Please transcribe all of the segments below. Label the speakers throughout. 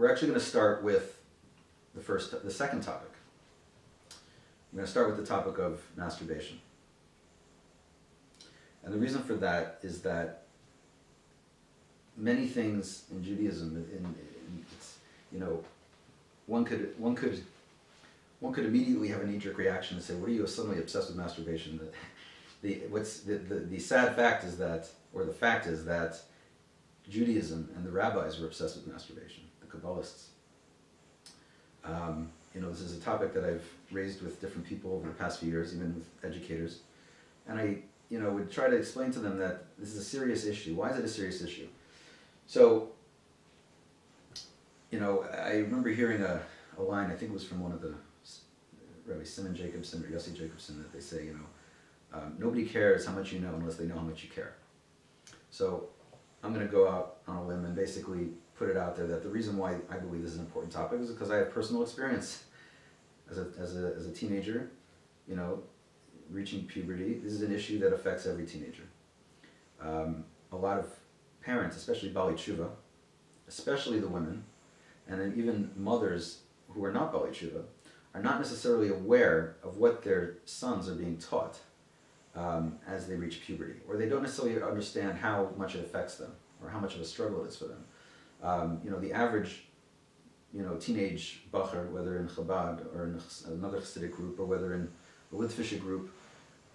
Speaker 1: we're actually going to start with the second topic. I'm going to start with the topic of masturbation. And the reason for that is that many things in Judaism, it's, you know, one could immediately have a knee-jerk reaction and say, "What are you suddenly obsessed with masturbation?" The sad fact is that, or the fact is that, Judaism and the rabbis were obsessed with masturbation, the Kabbalists. You know, this is a topic that I've raised with different people over the past few years, even with educators, and I, you know, would try to explain to them that this is a serious issue. Why is it a serious issue? So, you know, I remember hearing a line, I think it was from one of the Rabbi Simon Jacobson or Yossi Jacobson, that they say, you know, nobody cares how much you know unless they know how much you care. So I'm going to go out on a limb and basically put it out there that the reason why I believe this is an important topic is because I have personal experience as a teenager, you know, reaching puberty. This is an issue that affects every teenager. A lot of parents, especially Bali Tshuva, especially the women, and then even mothers who are not Bali Tshuva, are not necessarily aware of what their sons are being taught as they reach puberty, or they don't necessarily understand how much it affects them, or how much of a struggle it is for them. You know, the average, you know, teenage bacher, whether in Chabad or in another Chasidic group, or whether in a Litvische group,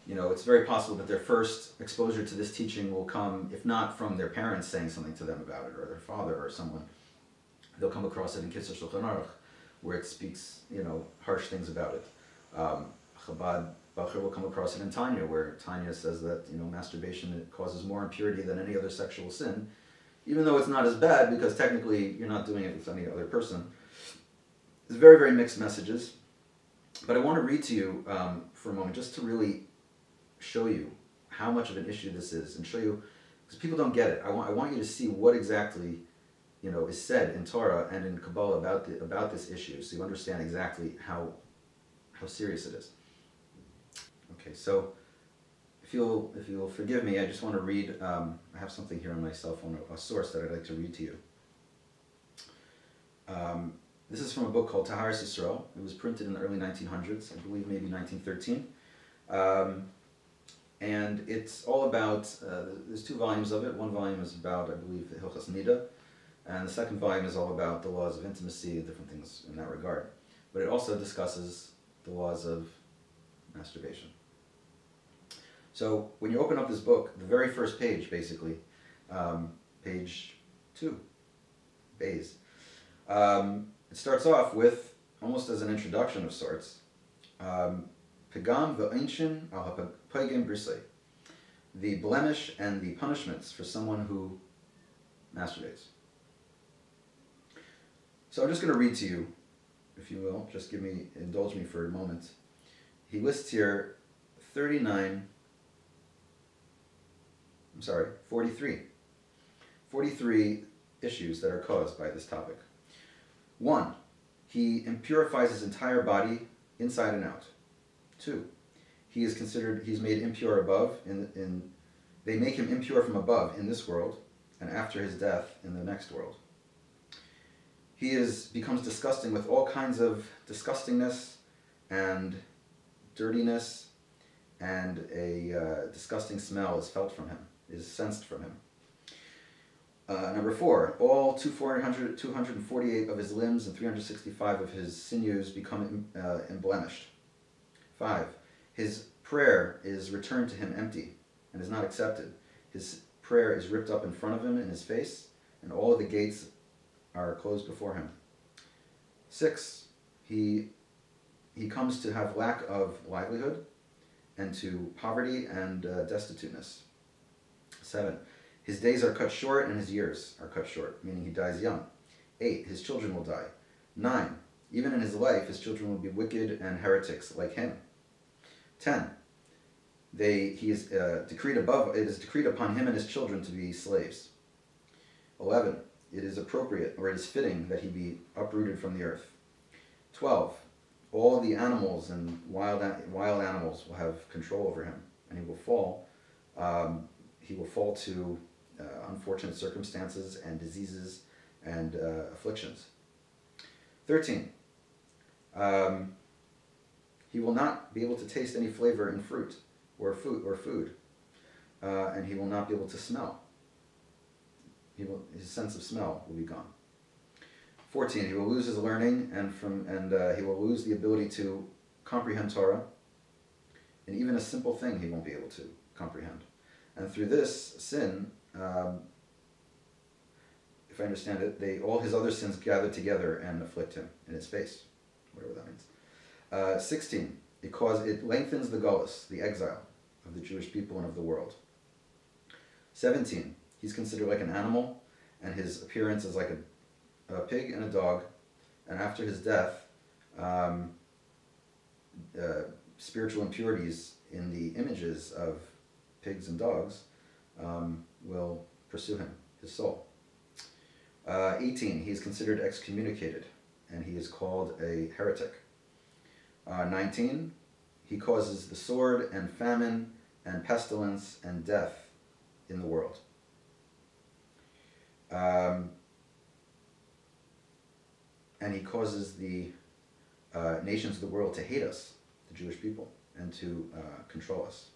Speaker 1: you know, it's very possible that their first exposure to this teaching will come, if not from their parents saying something to them about it, or their father or someone, they'll come across it in Kitzur Shulchan Aruch, where it speaks, you know, harsh things about it. Chabad Bacher will come across it in Tanya, where Tanya says that, you know, masturbation, it causes more impurity than any other sexual sin, even though it's not as bad because technically you're not doing it with any other person. There's very, very mixed messages. But I want to read to you for a moment, just to really show you how much of an issue this is, and show you, because people don't get it. I want you to see what exactly, you know, is said in Torah and in Kabbalah about this issue, so you understand exactly how serious it is. Okay, so if you'll forgive me, I just want to read. I have something here on my cell phone, a source that I'd like to read to you. This is from a book called Taharas Yisrael. It was printed in the early 1900s, I believe maybe 1913. And it's all about, there's 2 volumes of it. One volume is about, I believe, the Hilchas Nida, and the second volume is all about the laws of intimacy and different things in that regard. But it also discusses the laws of masturbation. So when you open up this book, the very first page, basically, page 2, Bays, it starts off with, almost as an introduction of sorts, Pegam v'einshin al ha'pegem brisei, the blemish and the punishments for someone who masturbates. So I'm just going to read to you, if you will, just indulge me for a moment. He lists here 43 issues that are caused by this topic. 1, he impurifies his entire body inside and out. 2, he's made impure above, they make him impure from above in this world, and after his death in the next world. He becomes disgusting with all kinds of disgustingness and dirtiness, and a disgusting smell is felt from him, is sensed from him. Number 4, all 248 of his limbs and 365 of his sinews become emblemished. 5, his prayer is returned to him empty and is not accepted. His prayer is ripped up in front of him in his face, and all of the gates are closed before him. 6, he comes to have lack of livelihood and to poverty and destituteness. 7, his days are cut short and his years are cut short, meaning he dies young. 8, his children will die. 9, even in his life, his children will be wicked and heretics like him. 10, it is decreed upon him and his children to be slaves. 11, it is appropriate, or it is fitting, that he be uprooted from the earth. 12, all the animals and wild animals will have control over him, and he will fall to unfortunate circumstances and diseases and afflictions. 13. He will not be able to taste any flavor in fruit or food. And he will not be able to smell. His sense of smell will be gone. 14. He will lose his learning and he will lose the ability to comprehend Torah. And even a simple thing he won't be able to comprehend. And through this sin, if I understand it, all his other sins gather together and afflict him in his face, whatever that means. 16. It lengthens the gullus, the exile of the Jewish people and of the world. 17. He's considered like an animal, and his appearance is like a pig and a dog. And after his death, spiritual impurities in the images of pigs and dogs will pursue him, his soul. 18. He is considered excommunicated, and he is called a heretic. 19. He causes the sword and famine and pestilence and death in the world. And he causes the nations of the world to hate us, the Jewish people, and to control us,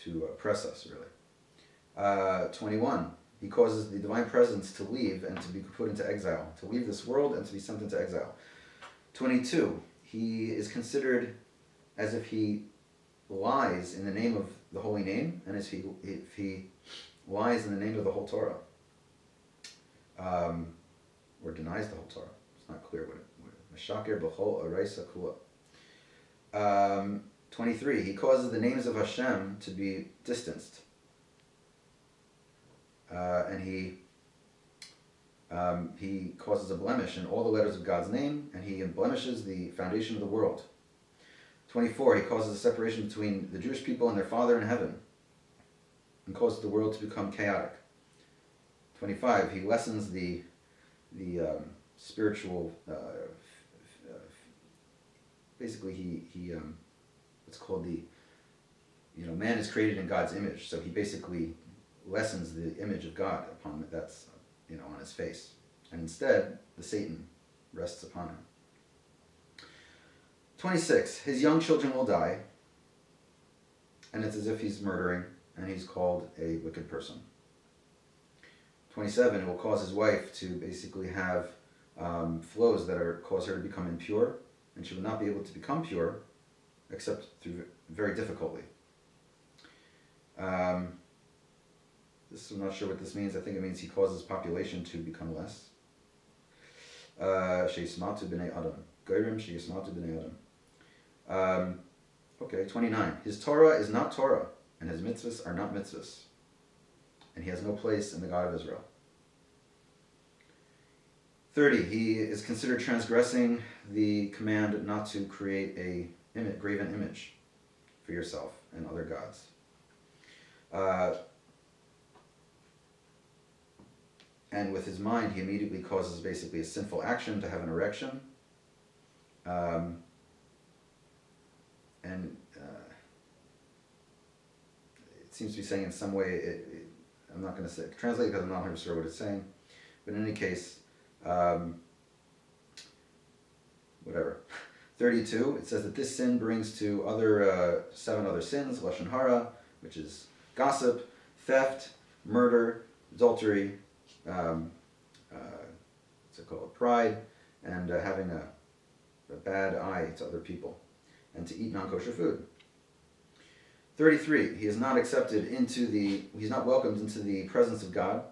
Speaker 1: to oppress us, really. 21. He causes the divine presence to leave and to be put into exile, to leave this world and to be sent into exile. 22. He is considered as if he lies in the name of the holy name, and if he lies in the name of the whole Torah, or denies the whole Torah. It's not clear what it. Meshaker b'chol areisa kula. 23. He causes the names of Hashem to be distanced, and he causes a blemish in all the letters of God's name, and he blemishes the foundation of the world. 24. He causes a separation between the Jewish people and their Father in heaven, and causes the world to become chaotic. 25. He lessens the spiritual. Basically, he it's called man is created in God's image, so he basically lessens the image of God that's on his face, and instead the Satan rests upon him. 26. His young children will die, and it's as if he's murdering, and he's called a wicked person. 27. It will cause his wife to basically have flows that cause her to become impure, and she will not be able to become pure except through very difficultly. I'm not sure what this means. I think it means he causes population to become less. Sheismatu b'nei Adam. Goyrim sheismatu b'nei Adam. Okay, 29. His Torah is not Torah, and his mitzvahs are not mitzvahs, and he has no place in the God of Israel. 30. He is considered transgressing the command not to create a graven image for yourself and other gods. And with his mind, he immediately causes basically a sinful action to have an erection. And it seems to be saying in some way, I'm not going to translate because I'm not 100% sure what it's saying. But in any case, whatever. 32, it says that this sin brings to 7 other sins, Lashon Hara, which is gossip, theft, murder, adultery, what's it called, pride, and having a bad eye to other people, and to eat non-kosher food. 33, he is not he's not welcomed into the presence of God.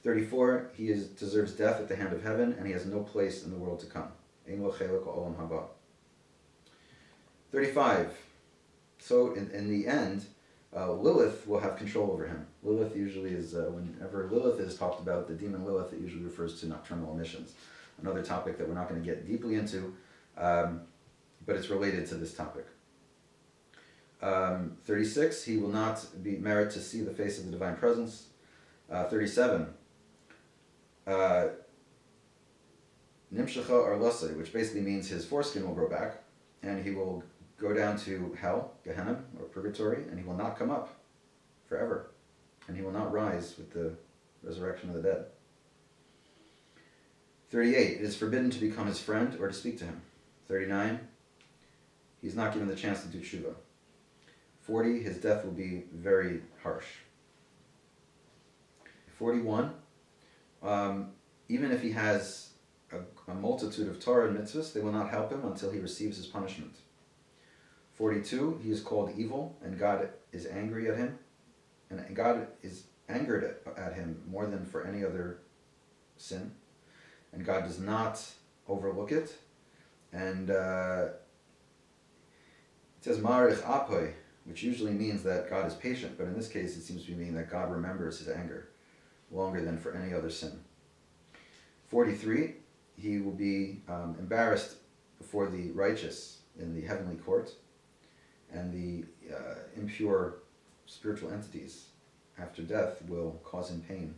Speaker 1: 34, he deserves death at the hand of heaven, and he has no place in the world to come. 35, so in the end, Lilith will have control over him. Lilith usually is, whenever Lilith is talked about, the demon Lilith, it usually refers to nocturnal emissions. Another topic that we're not going to get deeply into, but it's related to this topic. 36, he will not be merit to see the face of the divine presence. 37, Nimshacha Arlasai, which basically means his foreskin will grow back, and he will go down to hell, Gehenna, or purgatory, and he will not come up forever, and he will not rise with the resurrection of the dead. 38, it is forbidden to become his friend or to speak to him. 39, he's not given the chance to do tshuva. 40, his death will be very harsh. 41, even if he has a multitude of Torah and mitzvahs, they will not help him until he receives his punishment. 42, he is called evil, and God is angry at him, and God is angered at him more than for any other sin, and God does not overlook it. And it says marich apoy, which usually means that God is patient, but in this case it seems to be meaning that God remembers his anger longer than for any other sin. 43, he will be embarrassed before the righteous in the heavenly court, and the impure spiritual entities after death will cause him pain.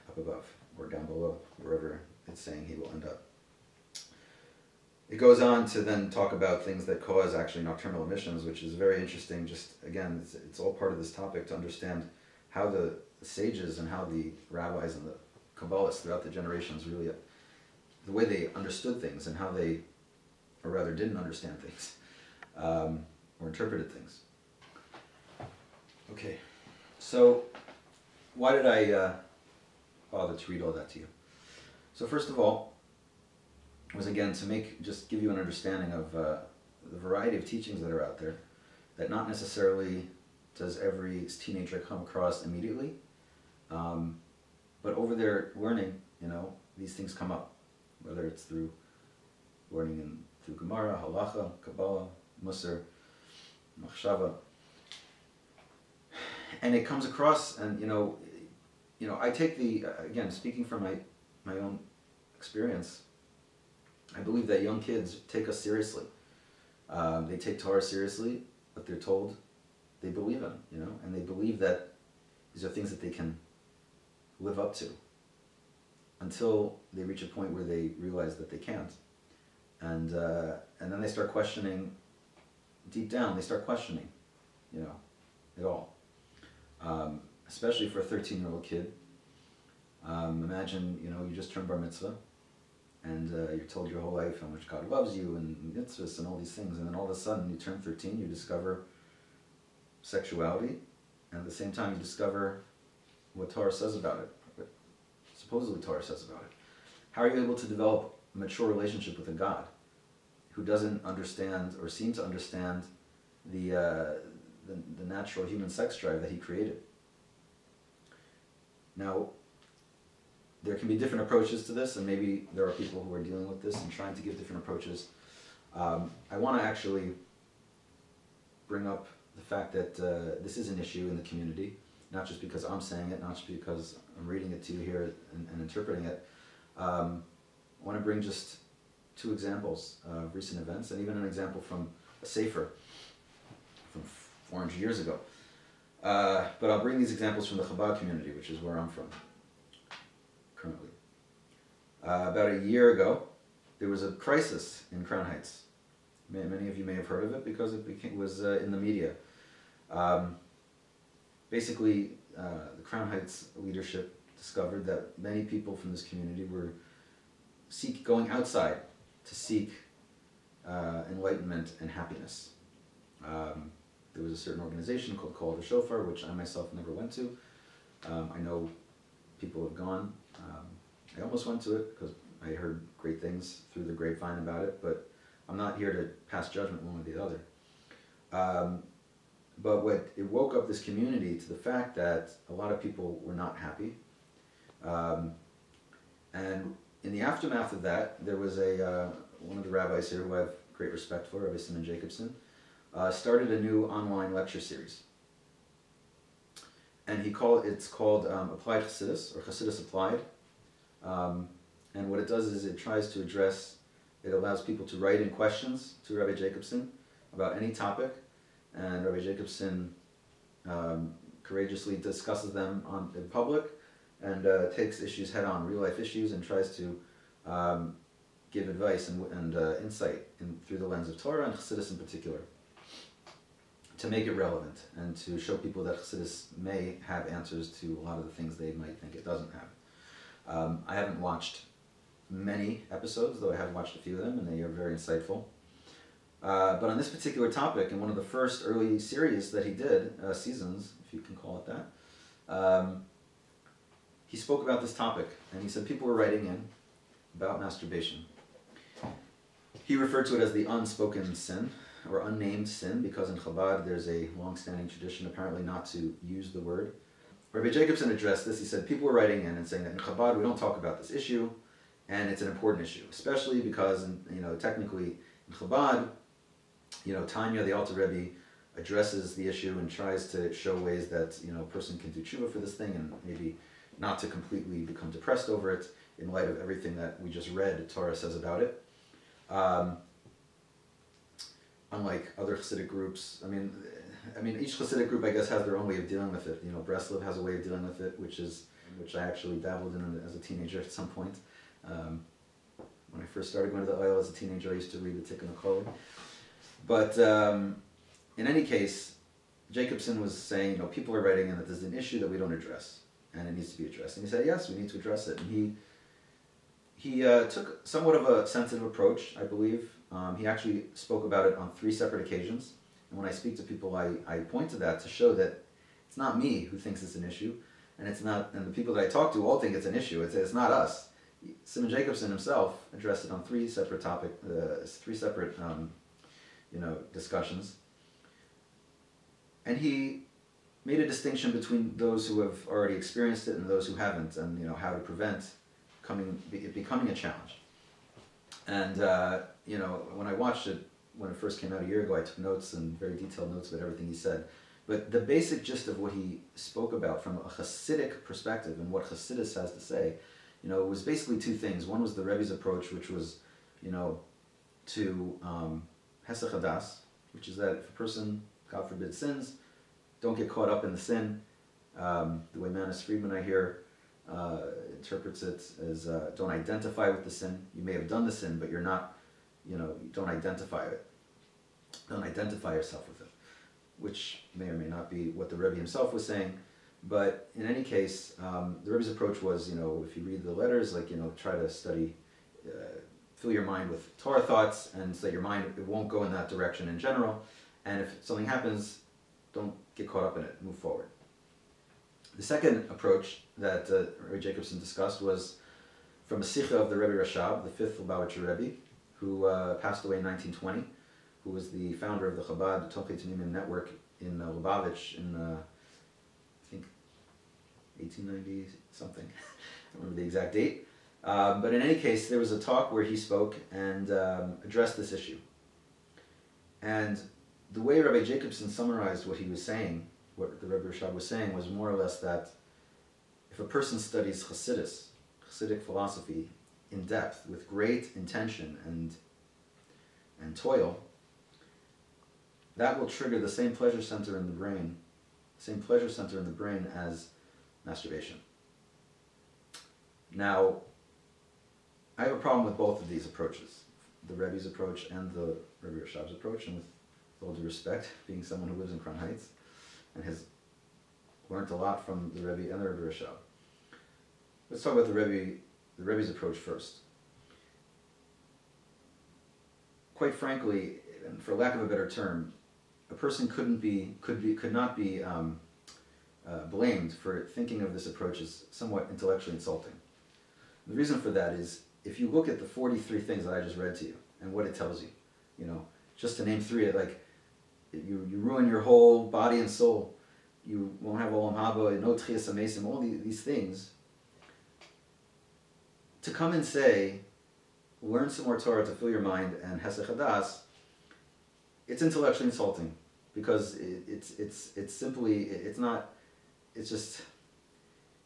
Speaker 1: Up above, or down below, wherever it's saying he will end up. It goes on to then talk about things that cause actually nocturnal emissions, which is very interesting. Just again, it's all part of this topic to understand how the sages and how the rabbis and the Kabbalists throughout the generations really, the way they understood things and how they, or rather didn't understand things, or interpreted things. Okay, so why did I bother to read all that to you? So first of all, was again to just give you an understanding of the variety of teachings that are out there, that not necessarily does every teenager come across immediately, but over their learning, these things come up, whether it's through learning through Gemara, Halacha, Kabbalah, Musar, Machshava, and it comes across, and I take again, speaking from my own experience, I believe that young kids take us seriously. They take Torah seriously, what they're told, they believe in, and they believe that these are things that they can live up to until they reach a point where they realize that they can't. And then they start questioning, deep down, they start questioning, it all. Especially for a 13-year-old kid. Imagine, you just turned bar mitzvah, and you're told your whole life how much God loves you, and mitzvahs and all these things, and then all of a sudden you turn 13, you discover sexuality, and at the same time you discover what Torah says about it, what supposedly Torah says about it. How are you able to develop a mature relationship with a God who doesn't understand or seem to understand the natural human sex drive that he created? Now, there can be different approaches to this, and maybe there are people who are dealing with this and trying to give different approaches. I want to actually bring up the fact that this is an issue in the community, not just because I'm saying it, not just because I'm reading it to you here and interpreting it. I want to bring just two examples of recent events, and even an example from a sefer from 400 years ago. But I'll bring these examples from the Chabad community, which is where I'm from currently. About a year ago, there was a crisis in Crown Heights. Many of you may have heard of it because it was in the media. Basically, the Crown Heights leadership discovered that many people from this community were going outside to seek enlightenment and happiness. There was a certain organization called Call of the Shofar, which I myself never went to. I know people have gone. I almost went to it because I heard great things through the grapevine about it, but I'm not here to pass judgment one way or the other. But it woke up this community to the fact that a lot of people were not happy. And in the aftermath of that, there was one of the rabbis here who I have great respect for, Rabbi Simon Jacobson, started a new online lecture series. And it's called Applied Chassidus, or Chassidus Applied. And what it does is it tries to address, it allows people to write in questions to Rabbi Jacobson about any topic, and Rabbi Jacobson courageously discusses them in public and takes issues head on, real life issues, and tries to give advice and insight through the lens of Torah and Chassidus in particular, to make it relevant and to show people that Chassidus may have answers to a lot of the things they might think it doesn't have. I haven't watched many episodes, though I have watched a few of them, and they are very insightful. But on this particular topic, in one of the first early series that he did, seasons, if you can call it that, he spoke about this topic, and he said people were writing in about masturbation. He referred to it as the unspoken sin, or unnamed sin, because in Chabad there's a long-standing tradition apparently not to use the word. Rabbi Jacobson addressed this. He said people were writing in and saying that in Chabad we don't talk about this issue, and it's an important issue, especially because, technically in Chabad, Tanya, the Alter Rebbe, addresses the issue and tries to show ways that a person can do tshuva for this thing and maybe not to completely become depressed over it in light of everything that we just read Torah says about it. Unlike other Hasidic groups, I mean, each Hasidic group, I guess, has their own way of dealing with it. Breslov has a way of dealing with it, which I actually dabbled in as a teenager at some point. When I first started going to the oil as a teenager, I used to read the Tikkun HaKoli. But in any case, Jacobson was saying, people are writing in that there's an issue that we don't address, and it needs to be addressed. And he said, yes, we need to address it. And he took somewhat of a sensitive approach, I believe. He actually spoke about it on 3 separate occasions. And when I speak to people, I point to that to show that it's not me who thinks it's an issue, and the people that I talk to all think it's an issue. It's not us. Simon Jacobson himself addressed it on 3 separate discussions. And he made a distinction between those who have already experienced it and those who haven't, and how to prevent it becoming a challenge. And when I watched it, when it first came out a year ago, I took notes, and very detailed notes about everything he said. But the basic gist of what he spoke about from a Hasidic perspective and what Hasidus has to say, it was basically 2 things. One was the Rebbe's approach, which was, to Hesach Hadas, which is that if a person, God forbid, sins, don't get caught up in the sin. The way Manis Friedman, I hear, interprets it as don't identify with the sin. You may have done the sin, but you're not, you don't identify it. Don't identify yourself with it, which may or may not be what the Rebbe himself was saying. But in any case, the Rebbe's approach was, if you read the letters, try to study, fill your mind with Torah thoughts, and so that your mind, it won't go in that direction in general. And if something happens, don't get caught up in it, move forward. The second approach that Rabbi Jacobson discussed was from a Sikha of the Rebbe Rashab, the 5th Lubavitcher Rebbe, who passed away in 1920, who was the founder of the Chabad Tolchei Tanimim network in Lubavitch in, I think, 1890 something. I don't remember the exact date. But in any case, there was a talk where he spoke and addressed this issue. And the way Rabbi Jacobson summarized what he was saying, what the Rebbe Rashab was saying, was more or less that if a person studies Hasidic philosophy in depth, with great intention and toil, that will trigger the same pleasure center in the brain, as masturbation. Now, I have a problem with both of these approaches, the Rebbe's approach and the Rebbe Rashab's approach, and with all due respect, being someone who lives in Crown Heights and has learned a lot from the Rebbe and the Rebbe Rashab. Let's talk about the Rebbe's approach first. Quite frankly, and for lack of a better term, a person could not be blamed for thinking of this approach as somewhat intellectually insulting. The reason for that is, if you look at the 43 things that I just read to you and what it tells you, just to name 3, you ruin your whole body and soul. You won't have olam haba, no tchias amesim, all these things. To come and say, learn some more Torah to fill your mind and hesach hadas, it's intellectually insulting, because it's just,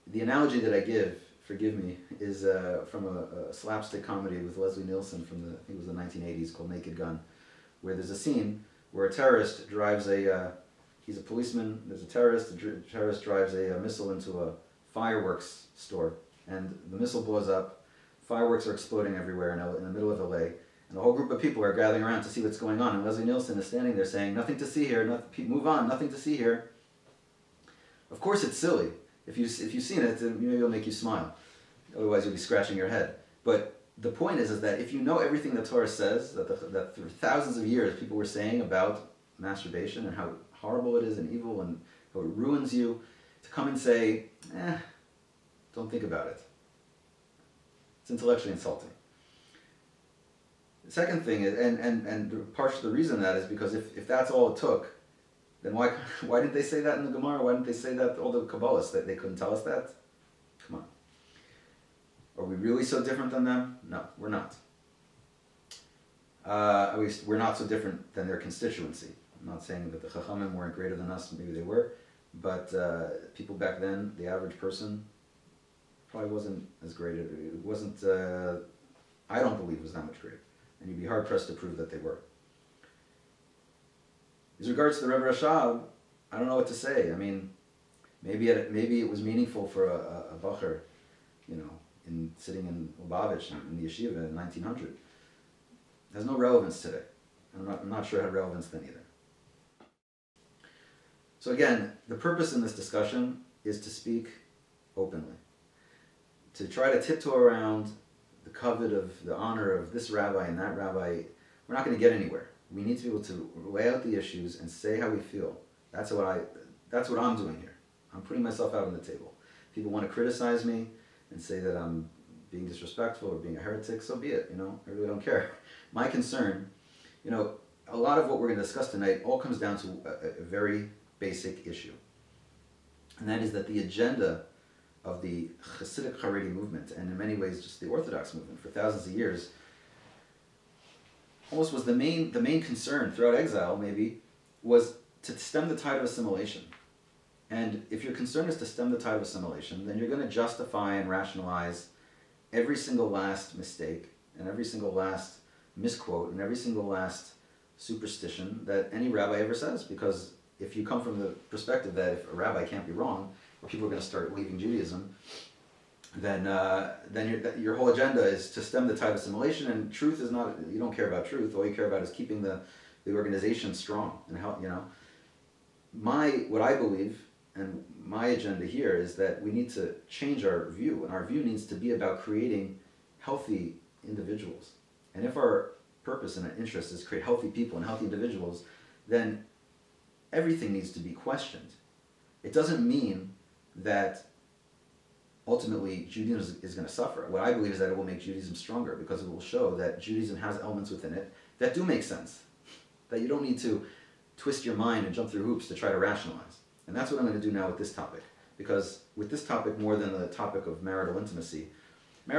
Speaker 1: the analogy that I give, forgive me, is from a slapstick comedy with Leslie Nielsen from I think it was the 1980s, called Naked Gun, where there's a scene where a terrorist drives he's a policeman, there's a terrorist, the terrorist drives a missile into a fireworks store, and the missile blows up, fireworks are exploding everywhere in the middle of LA, and a whole group of people are gathering around to see what's going on, and Leslie Nielsen is standing there saying, nothing to see here, move on, nothing to see here. Of course it's silly. If you've seen it, maybe it'll make you smile. Otherwise, you'll be scratching your head. But the point is that if you know everything the Torah says, that through thousands of years people were saying about masturbation and how horrible it is and evil and how it ruins you, to come and say, don't think about it. It's intellectually insulting. The second thing is, and part of the reason that is because if that's all it took, then why didn't they say that in the Gemara? Why didn't they say that all the Kabbalists, that they couldn't tell us that? Come on. Are we really so different than them? No, we're not. At least we're not so different than their constituency. I'm not saying that the Chachamim weren't greater than us, maybe they were, but people back then, the average person, probably wasn't as great. It wasn't, I don't believe it was that much greater. And you'd be hard-pressed to prove that they were. As regards to the Rebbe Rashab, I don't know what to say. I mean, maybe it was meaningful for a bacher, sitting in Lubavitch in the yeshiva in 1900. It has no relevance today. I'm not sure it had relevance then either. So again, the purpose in this discussion is to speak openly. To try to tiptoe around the covet of the honor of this rabbi and that rabbi, we're not going to get anywhere. We need to be able to lay out the issues and say how we feel. That's what I'm doing here. I'm putting myself out on the table. People want to criticize me and say that I'm being disrespectful or being a heretic, so be it, I really don't care. My concern, a lot of what we're going to discuss tonight all comes down to a very basic issue. And that is that the agenda of the Chasidic-Charedi movement, and in many ways just the Orthodox movement for thousands of years, almost was the main concern throughout exile, maybe, was to stem the tide of assimilation. And if your concern is to stem the tide of assimilation, then you're going to justify and rationalize every single last mistake and every single last misquote and every single last superstition that any rabbi ever says. Because if you come from the perspective that if a rabbi can't be wrong, or people are going to start leaving Judaism, then your whole agenda is to stem the tide of assimilation, and truth is not, you don't care about truth. All you care about is keeping the organization strong. And how, what I believe, and my agenda here is that we need to change our view, and our view needs to be about creating healthy individuals. And if our purpose and interest is to create healthy people and healthy individuals, then everything needs to be questioned. It doesn't mean that ultimately Judaism is going to suffer. What I believe is that it will make Judaism stronger, because it will show that Judaism has elements within it that do make sense, that you don't need to twist your mind and jump through hoops to try to rationalize. And that's what I'm going to do now with this topic, because with this topic, more than the topic of marital intimacy, and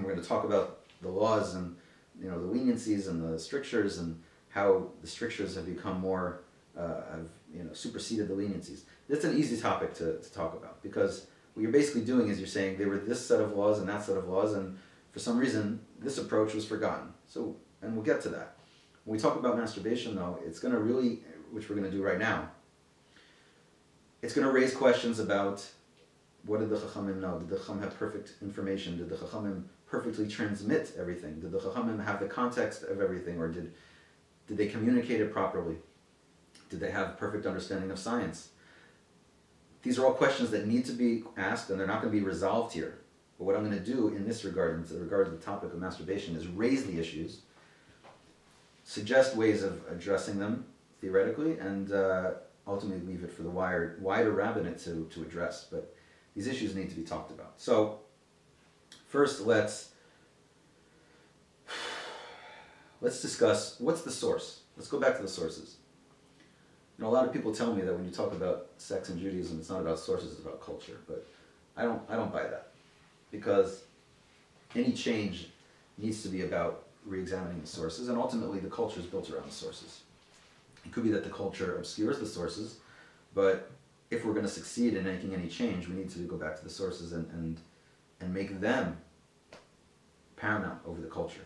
Speaker 1: we're going to talk about the laws and the leniencies and the strictures and how the strictures have become more, superseded the leniencies. That's an easy topic to talk about, because what you're basically doing is you're saying there were this set of laws and that set of laws, and for some reason this approach was forgotten. So, and we'll get to that. When we talk about masturbation, though, it's going to really, which we're going to do right now, it's going to raise questions about what did the Chachamim know? Did the Chachamim have perfect information? Did the Chachamim perfectly transmit everything? Did the Chachamim have the context of everything, or did they communicate it properly? Did they have perfect understanding of science? These are all questions that need to be asked, and they're not going to be resolved here. But what I'm going to do in this regard, in regard to the topic of masturbation, is raise the issues, suggest ways of addressing them theoretically, and ultimately leave it for the wider rabbinate to address. But these issues need to be talked about. So first, let's discuss what's the source. Let's go back to the sources. A lot of people tell me that when you talk about sex in Judaism, it's not about sources, it's about culture. But I don't buy that, because any change needs to be about re-examining the sources, and ultimately the culture is built around the sources. It could be that the culture obscures the sources, but if we're going to succeed in making any change, we need to go back to the sources and make them paramount over the culture.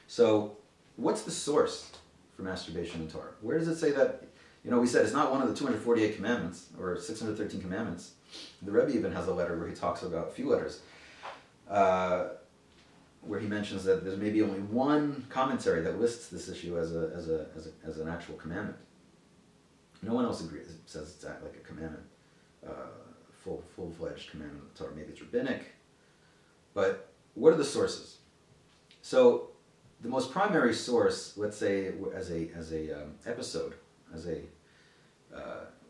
Speaker 1: So what's the source for masturbation in Torah? Where does it say that? We said it's not one of the 248 commandments or 613 commandments. The Rabbi even has a letter where he talks about, a few letters, where he mentions that there's maybe only one commentary that lists this issue as an actual commandment. No one else agrees. It says it's like a commandment full-fledged commandment of the Torah. Maybe it's rabbinic. But what are the sources? So the most primary source, let's say, as a episode,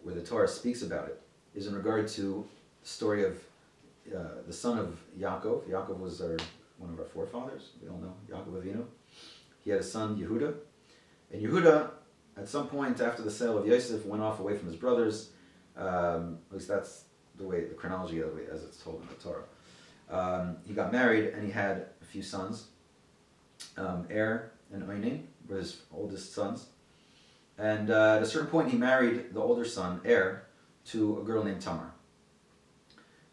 Speaker 1: where the Torah speaks about it, is in regard to the story of the son of Yaakov. Yaakov was one of our forefathers. We all know Yaakov Avinu. He had a son, Yehuda. And Yehuda, at some point after the sale of Yosef, went off away from his brothers. At least that's the chronology of it, as it's told in the Torah. He got married and he had a few sons. Er and Oinin were his oldest sons. And at a certain point he married the older son, Er, to a girl named Tamar.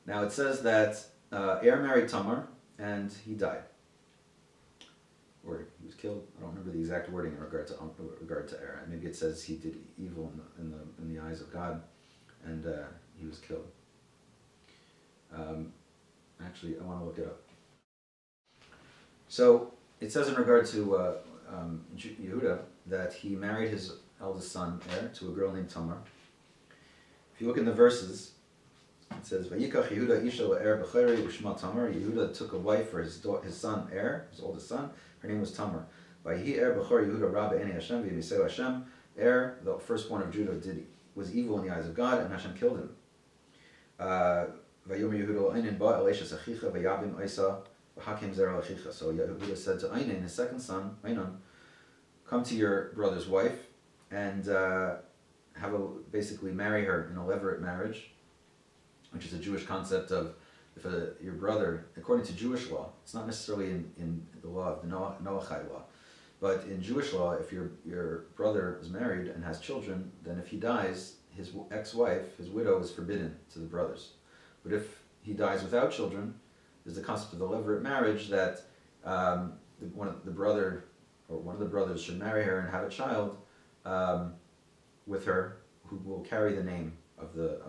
Speaker 1: Now it says that Er married Tamar and he died. Or he was killed. I don't remember the exact wording in regard to Er. Maybe it says he did evil in the eyes of God, and he was killed. Actually, I want to look it up. So it says in regard to Yehuda that he married his eldest son Er to a girl named Tamar. If you look in the verses, it says, "Vayikach Yehuda isha le'er b'cheri u'shma Tamar." Yehuda took a wife for his son Er, his oldest son. Her name was Tamar. Vayhi Er b'chor Yehuda ra be'enei Hashem v'yimiseu Hashem. Er, the firstborn of Judah, was evil in the eyes of God, and Hashem killed him. Vayomer Yehuda Einin ba Elishes achicha v'yabim Isa v'hakim zera achicha. So Yehuda said to Einin, his second son, Einan, "Come to your brother's wife and basically marry her in a levirate marriage," which is a Jewish concept of if your brother, according to Jewish law, it's not necessarily in the law of the Noachide law, but in Jewish law, if your brother is married and has children, then if he dies, his ex-wife, his widow, is forbidden to the brothers. But if he dies without children, there's the concept of the levirate marriage that one of the brothers should marry her and have a child with her, who will carry the name of the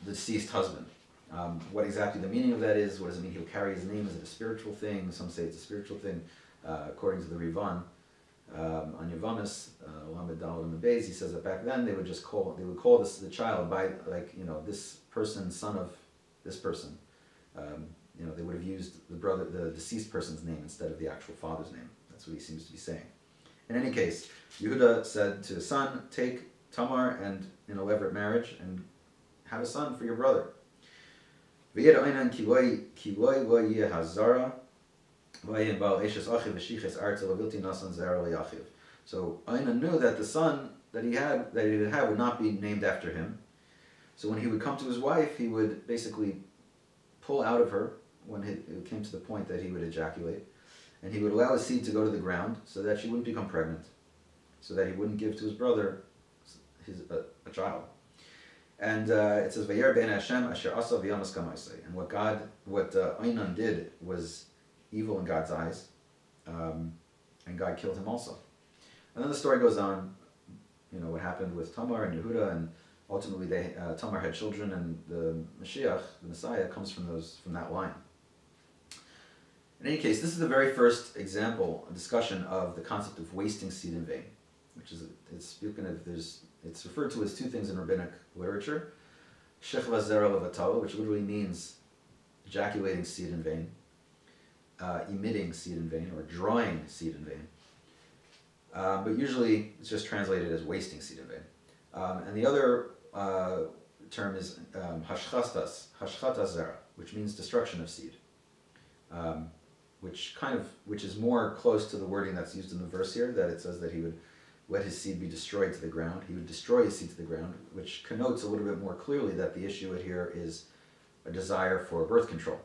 Speaker 1: deceased husband. What exactly the meaning of that is, what does it mean he'll carry his name? Is it a spiritual thing? Some say it's a spiritual thing. According to the Rivan, on Yavamis, Lamed Daled and Beis, he says that back then they would call the child by, this person, son of this person. They would have used the deceased person's name instead of the actual father's name. That's what he seems to be saying. In any case, Yehuda said to his son, "Take Tamar and in a levirate marriage and have a son for your brother." So Einan knew that the son that he would have would not be named after him. So when he would come to his wife, he would basically pull out of her when it came to the point that he would ejaculate, and he would allow his seed to go to the ground so that she wouldn't become pregnant, so that he wouldn't give to his brother a child. And it says, "Vayer ben Hashem asher asa v'yamas kamaisei." And what Einan did was evil in God's eyes, and God killed him also. And then the story goes on. What happened with Tamar and Yehuda, and ultimately Tamar had children, and the Mashiach, the Messiah, comes from that line. In any case, this is the very first example, a discussion of the concept of wasting seed in vain, which is it's referred to as two things in rabbinic literature: shechva zera levatala, which literally means ejaculating seed in vain, emitting seed in vain, or drawing seed in vain. But usually it's just translated as wasting seed in vain. And the other term is hashchatas zera, which means destruction of seed, which is more close to the wording that's used in the verse here, that it says that he would let his seed be destroyed to the ground. He would destroy his seed to the ground, which connotes a little bit more clearly that the issue here is a desire for birth control.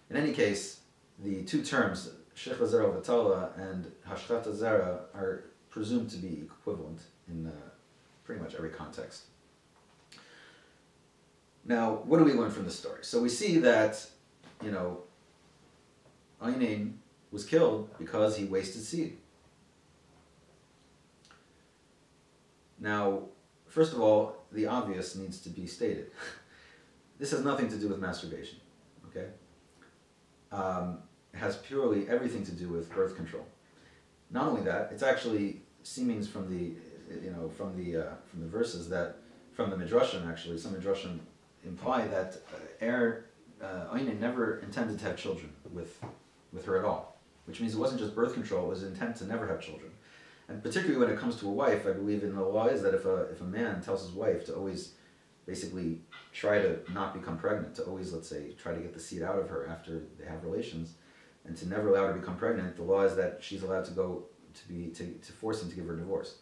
Speaker 1: In any case, the two terms, shechva zera v'tala and hashchata zera, are presumed to be equivalent in pretty much every context. Now, what do we learn from this story? So we see that, Einan was killed because he wasted seed. Now, first of all, the obvious needs to be stated. This has nothing to do with masturbation, okay? It has purely everything to do with birth control. Not only that, it's actually seemings from the verses that from the Midrashim, actually. Some Midrashim imply that Einin never intended to have children with her at all, which means it wasn't just birth control, it was intent to never have children. And particularly when it comes to a wife, I believe in the law is that if a man tells his wife to always basically try to not become pregnant, to always, let's say, try to get the seed out of her after they have relations, and to never allow her to become pregnant, the law is that she's allowed to go to force him to give her a divorce.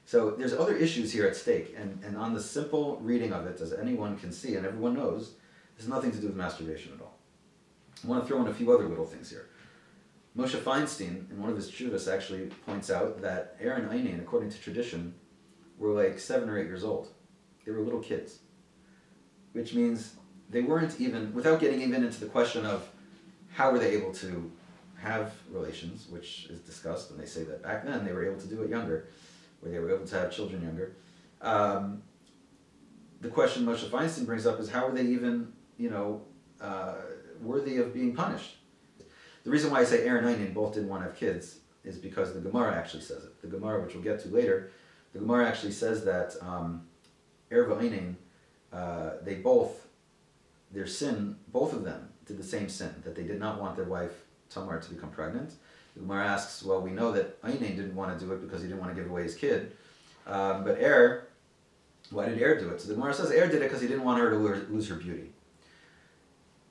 Speaker 1: So there's other issues here at stake, and on the simple reading of it, as anyone can see and everyone knows, this has nothing to do with masturbation at all. I want to throw in a few other little things here. Moshe Feinstein, in one of his chuvas, actually points out that Er and Einin, according to tradition, were like 7 or 8 years old. They were little kids, which means they weren't even, without getting even into the question of how were they able to have relations, which is discussed, and they say that back then they were able to do it younger, or they were able to have children younger. The question Moshe Feinstein brings up is how were they even, worthy of being punished? The reason why I say Er and Einin both didn't want to have kids is because the Gemara actually says it. The Gemara, which we'll get to later, the Gemara actually says that Er v'Einin, their sin, both of them did the same sin, that they did not want their wife Tamar to become pregnant. The Gemara asks, well, we know that Einin didn't want to do it because he didn't want to give away his kid, but Er, why did Er do it? So the Gemara says Er did it because he didn't want her to lose her beauty.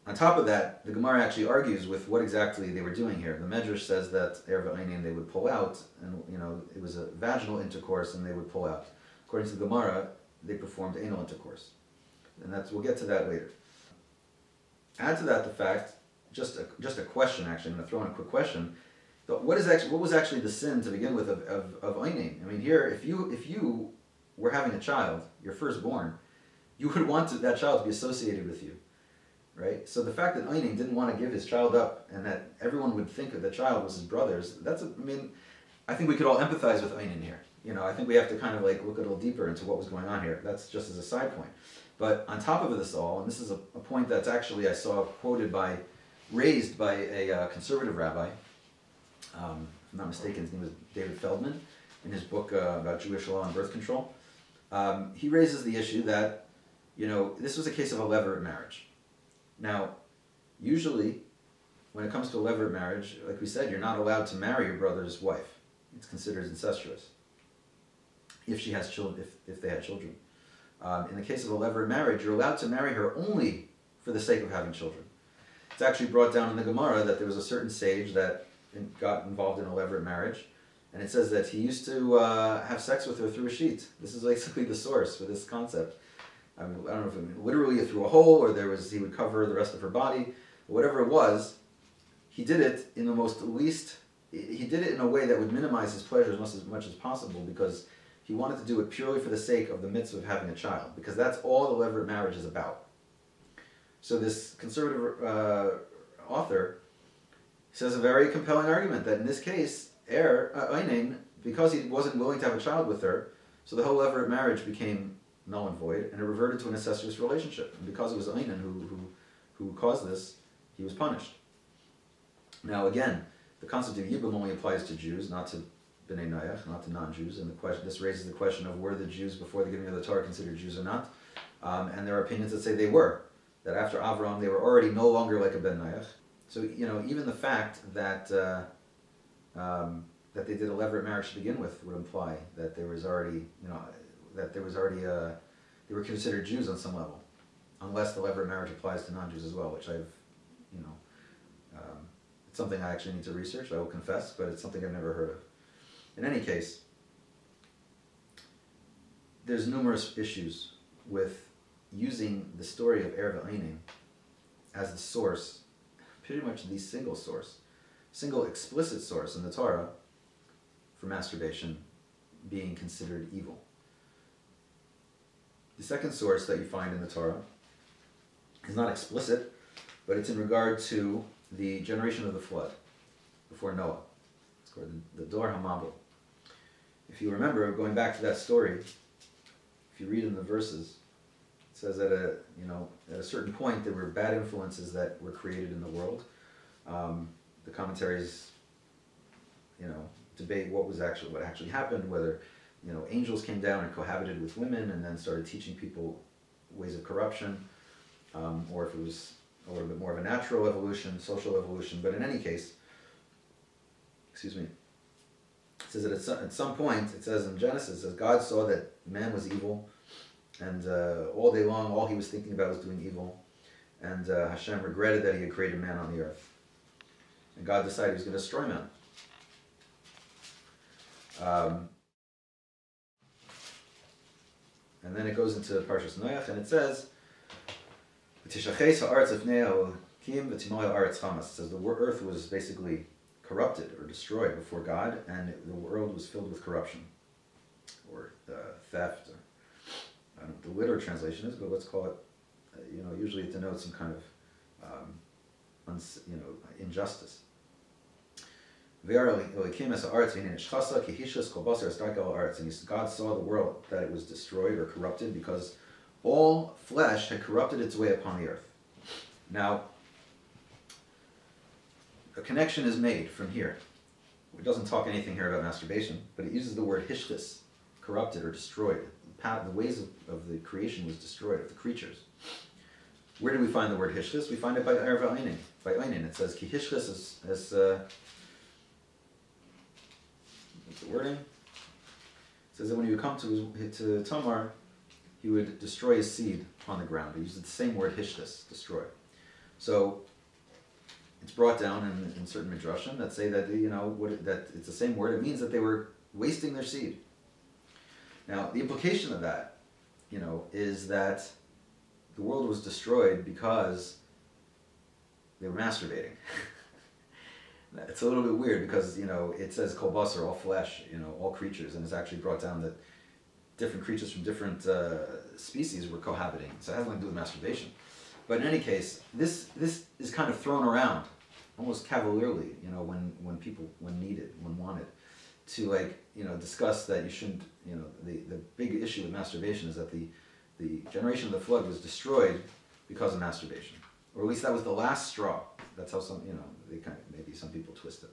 Speaker 1: On top of that, the Gemara actually argues with what exactly they were doing here. The Medrash says that Er v'Einin, they would pull out, and it was a vaginal intercourse, and they would pull out. According to the Gemara, they performed anal intercourse, and we'll get to that later. Add to that the fact, just a question actually. I'm going to throw in a quick question. What was actually the sin to begin with of Einin? I mean, here, if you were having a child, your firstborn, you would want that child to be associated with you. Right? So the fact that Einin didn't want to give his child up and that everyone would think that the child was his brother's, I think we could all empathize with Einin here. I think we have to kind of look a little deeper into what was going on here. That's just as a side point. But on top of this all, and this is a point that's actually I saw raised by a conservative rabbi, if I'm not mistaken, his name was David Feldman, in his book about Jewish law and birth control. He raises the issue that, this was a case of a levirate marriage. Now, usually, when it comes to a levirate marriage, like we said, you're not allowed to marry your brother's wife. It's considered incestuous. If she has children, if they had children. In the case of a levirate marriage, you're allowed to marry her only for the sake of having children. It's actually brought down in the Gemara that there was a certain sage that got involved in a levirate marriage, and it says that he used to have sex with her through a sheet. This is basically the source for this concept. I don't know if it literally through a hole or he would cover the rest of her body. Whatever it was, he did it in he did it in a way that would minimize his pleasure as much as possible because he wanted to do it purely for the sake of the mitzvah of having a child, because that's all the levirate marriage is about. So this conservative author says a very compelling argument that in this case, Einin, because he wasn't willing to have a child with her, so the whole levirate marriage became null and void, and it reverted to an incestuous relationship. And because it was Einin who caused this, he was punished. Now again, the concept of Yibum only applies to Jews, not to B'nai Noach, not to non-Jews, and this raises the question of were the Jews before the giving of the Torah considered Jews or not? And there are opinions that say they were, that after Avraham they were already no longer like a Ben Noach. So even the fact that that they did a levirate marriage to begin with would imply that there was already they were considered Jews on some level, unless the levirate marriage applies to non-Jews as well, which it's something I actually need to research, I will confess, but it's something I've never heard of. In any case, there's numerous issues with using the story of Er v'Einin as the source, pretty much the single explicit source in the Torah for masturbation being considered evil. The second source that you find in the Torah is not explicit, but it's in regard to the generation of the flood before Noah. It's called the Dor HaMabul. If you remember, going back to that story, if you read in the verses, it says that at a certain point there were bad influences that were created in the world. The commentaries, debate what actually happened, whether angels came down and cohabited with women and then started teaching people ways of corruption, or if it was a little bit more of a natural evolution, social evolution. But in any case, it says that at some point, it says in Genesis, that God saw that man was evil, and all day long, all he was thinking about was doing evil. And Hashem regretted that he had created man on the earth. And God decided he was going to destroy man. And then it goes into Parshas Noach, and it says, it says the earth was basically corrupted or destroyed before God, and the world was filled with corruption, or theft. I don't know what the literal translation is, but let's call it, usually it denotes some kind of, injustice. And God saw the world, that it was destroyed or corrupted, because all flesh had corrupted its way upon the earth. Now, a connection is made from here. It doesn't talk anything here about masturbation, but it uses the word hishtis, corrupted or destroyed. The ways of the creation was destroyed, of the creatures. Where do we find the word hishtis? We find it by Erev Einin. By Einin, it says, ki hishtis is what's the wording? It says that when he would come to Tamar, he would destroy his seed on the ground. He uses the same word hishtis, destroy. So it's brought down in certain midrashim that say that that it's the same word. It means that they were wasting their seed. Now the implication of that, is that the world was destroyed because they were masturbating. It's a little bit weird because it says kol basar, all flesh, all creatures, and it's actually brought down that different creatures from different species were cohabiting. So it has nothing to do with masturbation. But in any case, this is kind of thrown around almost cavalierly, when needed, when wanted, to discuss that you shouldn't, the big issue with masturbation is that the generation of the flood was destroyed because of masturbation. Or at least that was the last straw. That's how some, maybe some people twist it.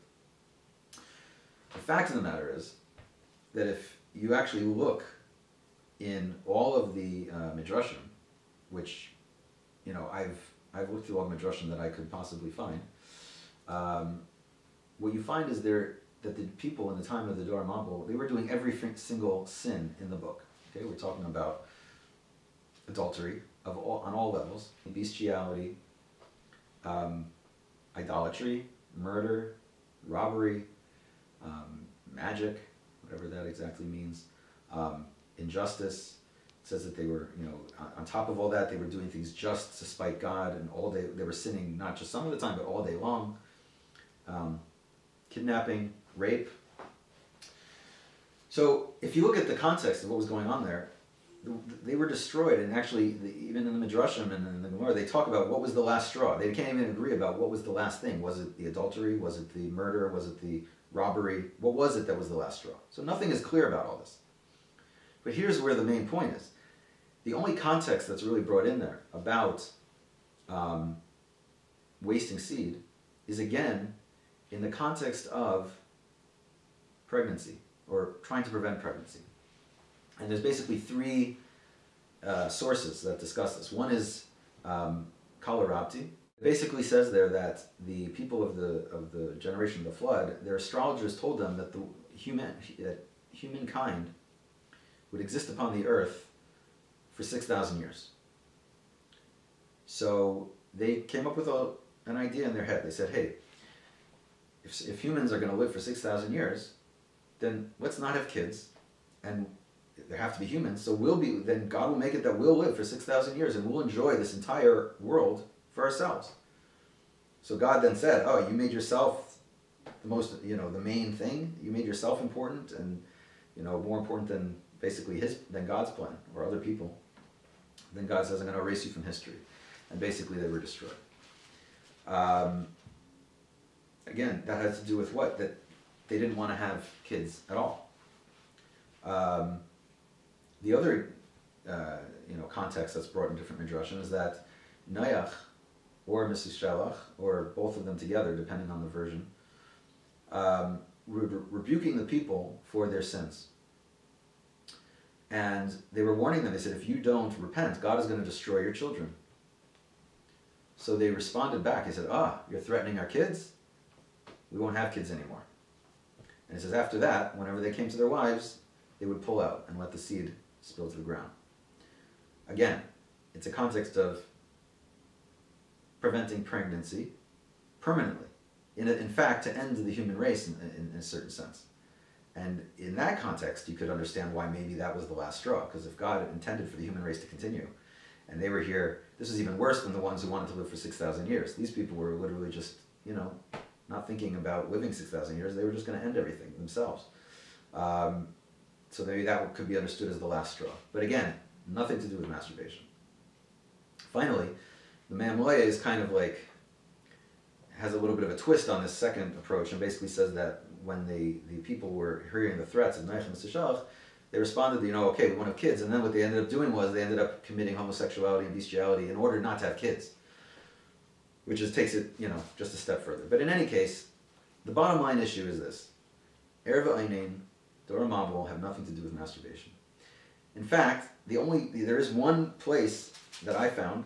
Speaker 1: The fact of the matter is that if you actually look in all of the midrashim, which, I've looked through all the midrashim that I could possibly find, what you find is that the people in the time of the Dor Mabul, they were doing every single sin in the book. Okay, we're talking about adultery on all levels, bestiality, idolatry, murder, robbery, magic, whatever that exactly means, injustice. It says that they were, on top of all that, they were doing things just to spite God, and all day they were sinning, not just some of the time, but all day long. Kidnapping, rape. So if you look at the context of what was going on there, they were destroyed, and actually, even in the Midrashim and in the Gemara, they talk about what was the last straw. They can't even agree about what was the last thing. Was it the adultery? Was it the murder? Was it the robbery? What was it that was the last straw? So nothing is clear about all this. But here's where the main point is. The only context that's really brought in there about wasting seed is, again, in the context of pregnancy, or trying to prevent pregnancy. And there's basically three sources that discuss this. One is Kalarabti. It basically says there that the people of the generation of the flood, their astrologers told them that humankind would exist upon the earth for 6,000 years. So they came up with an idea in their head. They said, hey, if humans are going to live for 6,000 years, then let's not have kids, and there have to be humans, so then God will make it that we'll live for 6,000 years, and we'll enjoy this entire world for ourselves. So God then said, oh, you made yourself the main thing. You made yourself important, and, more important than basically than God's plan, or other people. Then God says, I'm going to erase you from history. And basically they were destroyed. Again, that has to do with what? That they didn't want to have kids at all. The other context that's brought in different midrashim is that Noach, or Mrs. Shalach, or both of them together, depending on the version, rebuking the people for their sins. And they were warning them. They said, if you don't repent, God is going to destroy your children. So they responded back. They said, you're threatening our kids? We won't have kids anymore. And it says after that, whenever they came to their wives, they would pull out and let the seed spill to the ground. Again, it's a context of preventing pregnancy permanently. In fact, to end the human race in a certain sense. And in that context, you could understand why maybe that was the last straw. Because if God intended for the human race to continue, and they were here, this was even worse than the ones who wanted to live for 6,000 years. These people were literally just, not thinking about living 6,000 years. They were just going to end everything themselves. So maybe that could be understood as the last straw. But again, nothing to do with masturbation. Finally, the Mamloya is kind of like, has a little bit of a twist on this second approach, and basically says that when the people were hearing the threats of Naich and Seshach, they responded, okay, we want to have kids. And then what they ended up doing was they ended up committing homosexuality and bestiality in order not to have kids, which takes it, just a step further. But in any case, the bottom line issue is this. Erva Einin, Dora Mabul have nothing to do with masturbation. In fact, there is one place that I found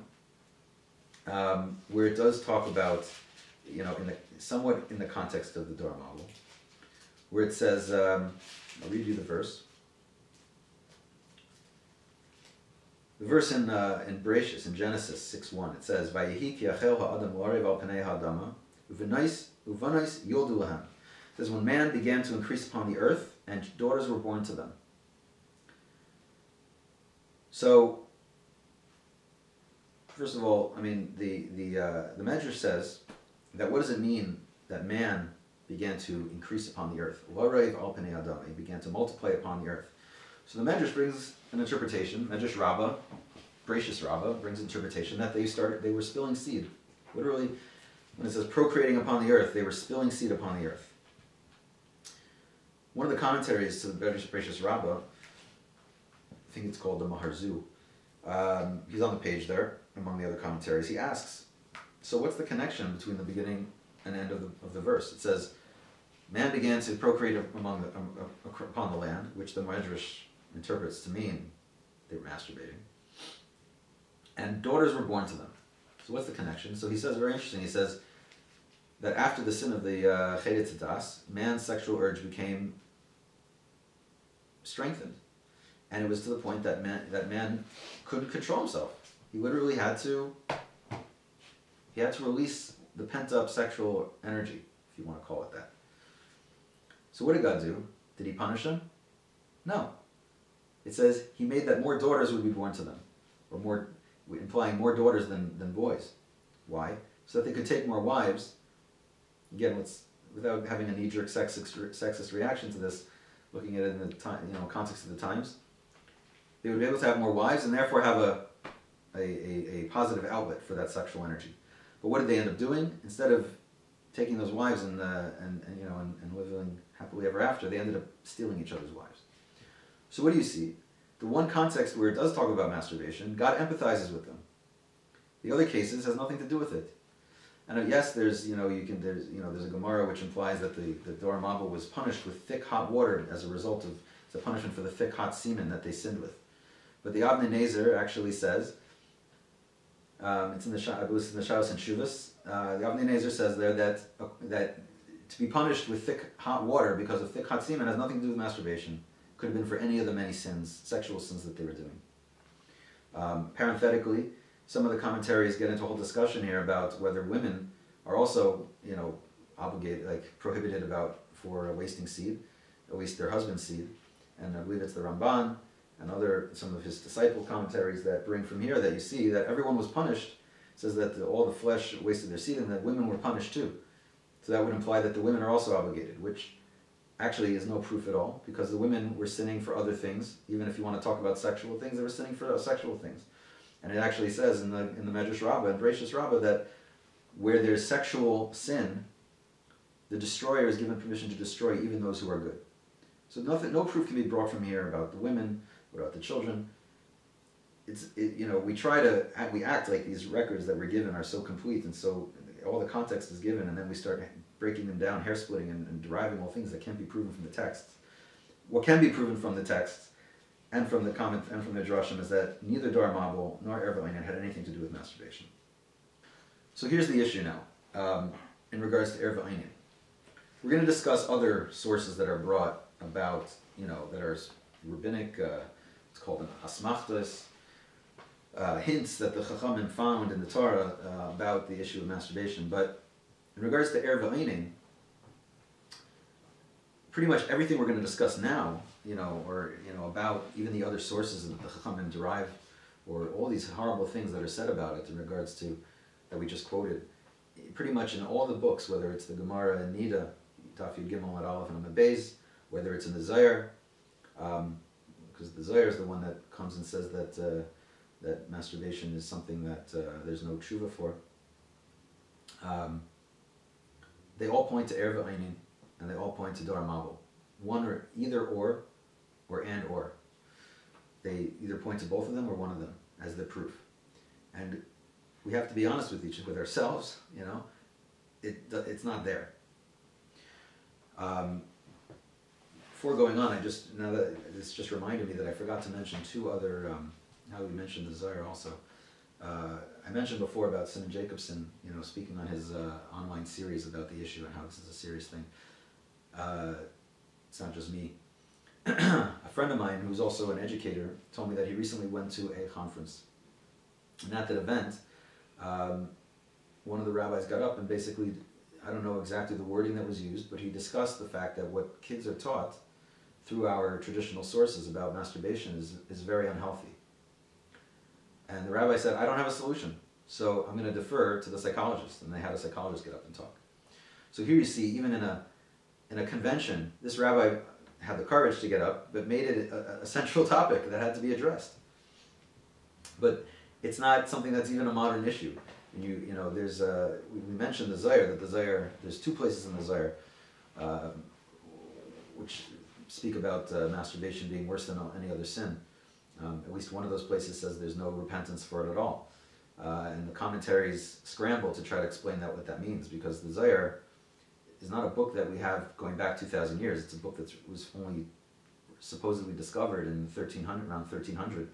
Speaker 1: where it does talk about, somewhat in the context of the Dora Mabul, where it says, I'll read you the verse. The verse in Bereshis, in Genesis 6:1, it says, "Vayehi ki achel ha'adam l'orev al panei ha'adama, uvanais yoldu lahem." It says, when man began to increase upon the earth, and daughters were born to them. So, first of all, the Medrash says that what does it mean that man began to increase upon the earth? L'orev al panei ha'adama, he began to multiply upon the earth. So the Medrash brings an interpretation, Medrash Rabbah, Bereshis Rabbah, brings an interpretation that they were spilling seed. Literally, when it says procreating upon the earth, they were spilling seed upon the earth. One of the commentaries to the Bereshis Rabbah, I think it's called the Maharzu, he's on the page there, among the other commentaries, he asks, so what's the connection between the beginning and end of the verse? It says, man began to procreate upon the land, which the Medrash interprets to mean they were masturbating, and daughters were born to them. So what's the connection? So he says, very interesting, he says that after the sin of the Chasidic-Charedi, man's sexual urge became strengthened, and it was to the point that man couldn't control himself. He literally had to release the pent-up sexual energy, if you want to call it that. So what did God do? Did he punish him? No. It says he made that more daughters would be born to them, or more, implying more daughters than boys. Why? So that they could take more wives. Again, without having a knee-jerk sexist reaction to this, looking at it in the context of the times, they would be able to have more wives and therefore have a positive outlet for that sexual energy. But what did they end up doing? Instead of taking those wives and living happily ever after, they ended up stealing each other's wives. So what do you see? The one context where it does talk about masturbation, God empathizes with them. The other cases has nothing to do with it. And yes, there's a Gemara which implies that the Dor Mabul was punished with thick hot water as a result of the punishment for the thick hot semen that they sinned with. But the Avnei Nezer actually says, it's in the Shabbos and Shuvas. The Avnei Nezer says there that to be punished with thick hot water because of thick hot semen has nothing to do with masturbation. Could have been for any of the many sins, sexual sins that they were doing. Parenthetically, some of the commentaries get into a whole discussion here about whether women are also, obligated, prohibited for wasting seed, at least their husband's seed. And I believe it's the Ramban and some of his disciple commentaries that bring from here that you see that everyone was punished. It says that all the flesh wasted their seed and that women were punished too. So that would imply that the women are also obligated, which actually is no proof at all, because the women were sinning for other things. Even if you want to talk about sexual things, they were sinning for sexual things. And it actually says in the Medrash Rabbah and Bereshis Rabbah that where there's sexual sin, the destroyer is given permission to destroy even those who are good. So no proof can be brought from here about the women or about the children. We act like these records that we're given are so complete and so all the context is given, and then we start breaking them down, hair splitting, and deriving all things that can't be proven from the texts. What can be proven from the texts, and from the comment and from the drashim, is that neither Dar Mabul nor Erva Einin had anything to do with masturbation. So here's the issue now, in regards to Erva Einin. We're going to discuss other sources that are brought about, that are rabbinic, it's called an asmachtas, hints that the Chachamim found in the Torah about the issue of masturbation. But in regards to Erva Einin, pretty much everything we're going to discuss now, about even the other sources that the Chachamim derive, or all these horrible things that are said about it in regards to, that we just quoted, pretty much in all the books, whether it's the Gemara and Nida, Daf Yud Gimel at Aleph and Amud Beis, whether it's in the Zohar, because the Zohar is the one that comes and says that that masturbation is something that there's no tshuva for. They all point to Erva Einin, and they all point to Dar Mabul. One or either or and or. They either point to both of them or one of them as the proof. And we have to be honest with ourselves, it's not there. Before going on, now that this just reminded me that I forgot to mention two other, now we mentioned the Zohar also. I mentioned before about Simon Jacobson, speaking on his online series about the issue and how this is a serious thing. It's not just me. A friend of mine who's also an educator told me that he recently went to a conference. And at that event, one of the rabbis got up and basically, I don't know exactly the wording that was used, but he discussed the fact that what kids are taught through our traditional sources about masturbation is very unhealthy. And the rabbi said, I don't have a solution, so I'm going to defer to the psychologist. And they had a psychologist get up and talk. So here you see, even in a convention, this rabbi had the courage to get up, but made it a central topic that had to be addressed. But it's not something that's even a modern issue. And there's we mentioned the Zohar, that the Zohar, there's two places in the Zohar which speak about masturbation being worse than any other sin. At least one of those places says there's no repentance for it at all. And the commentaries scramble to try to explain what that means, because the Zohar is not a book that we have going back 2,000 years. It's a book that was only supposedly discovered in around 1300.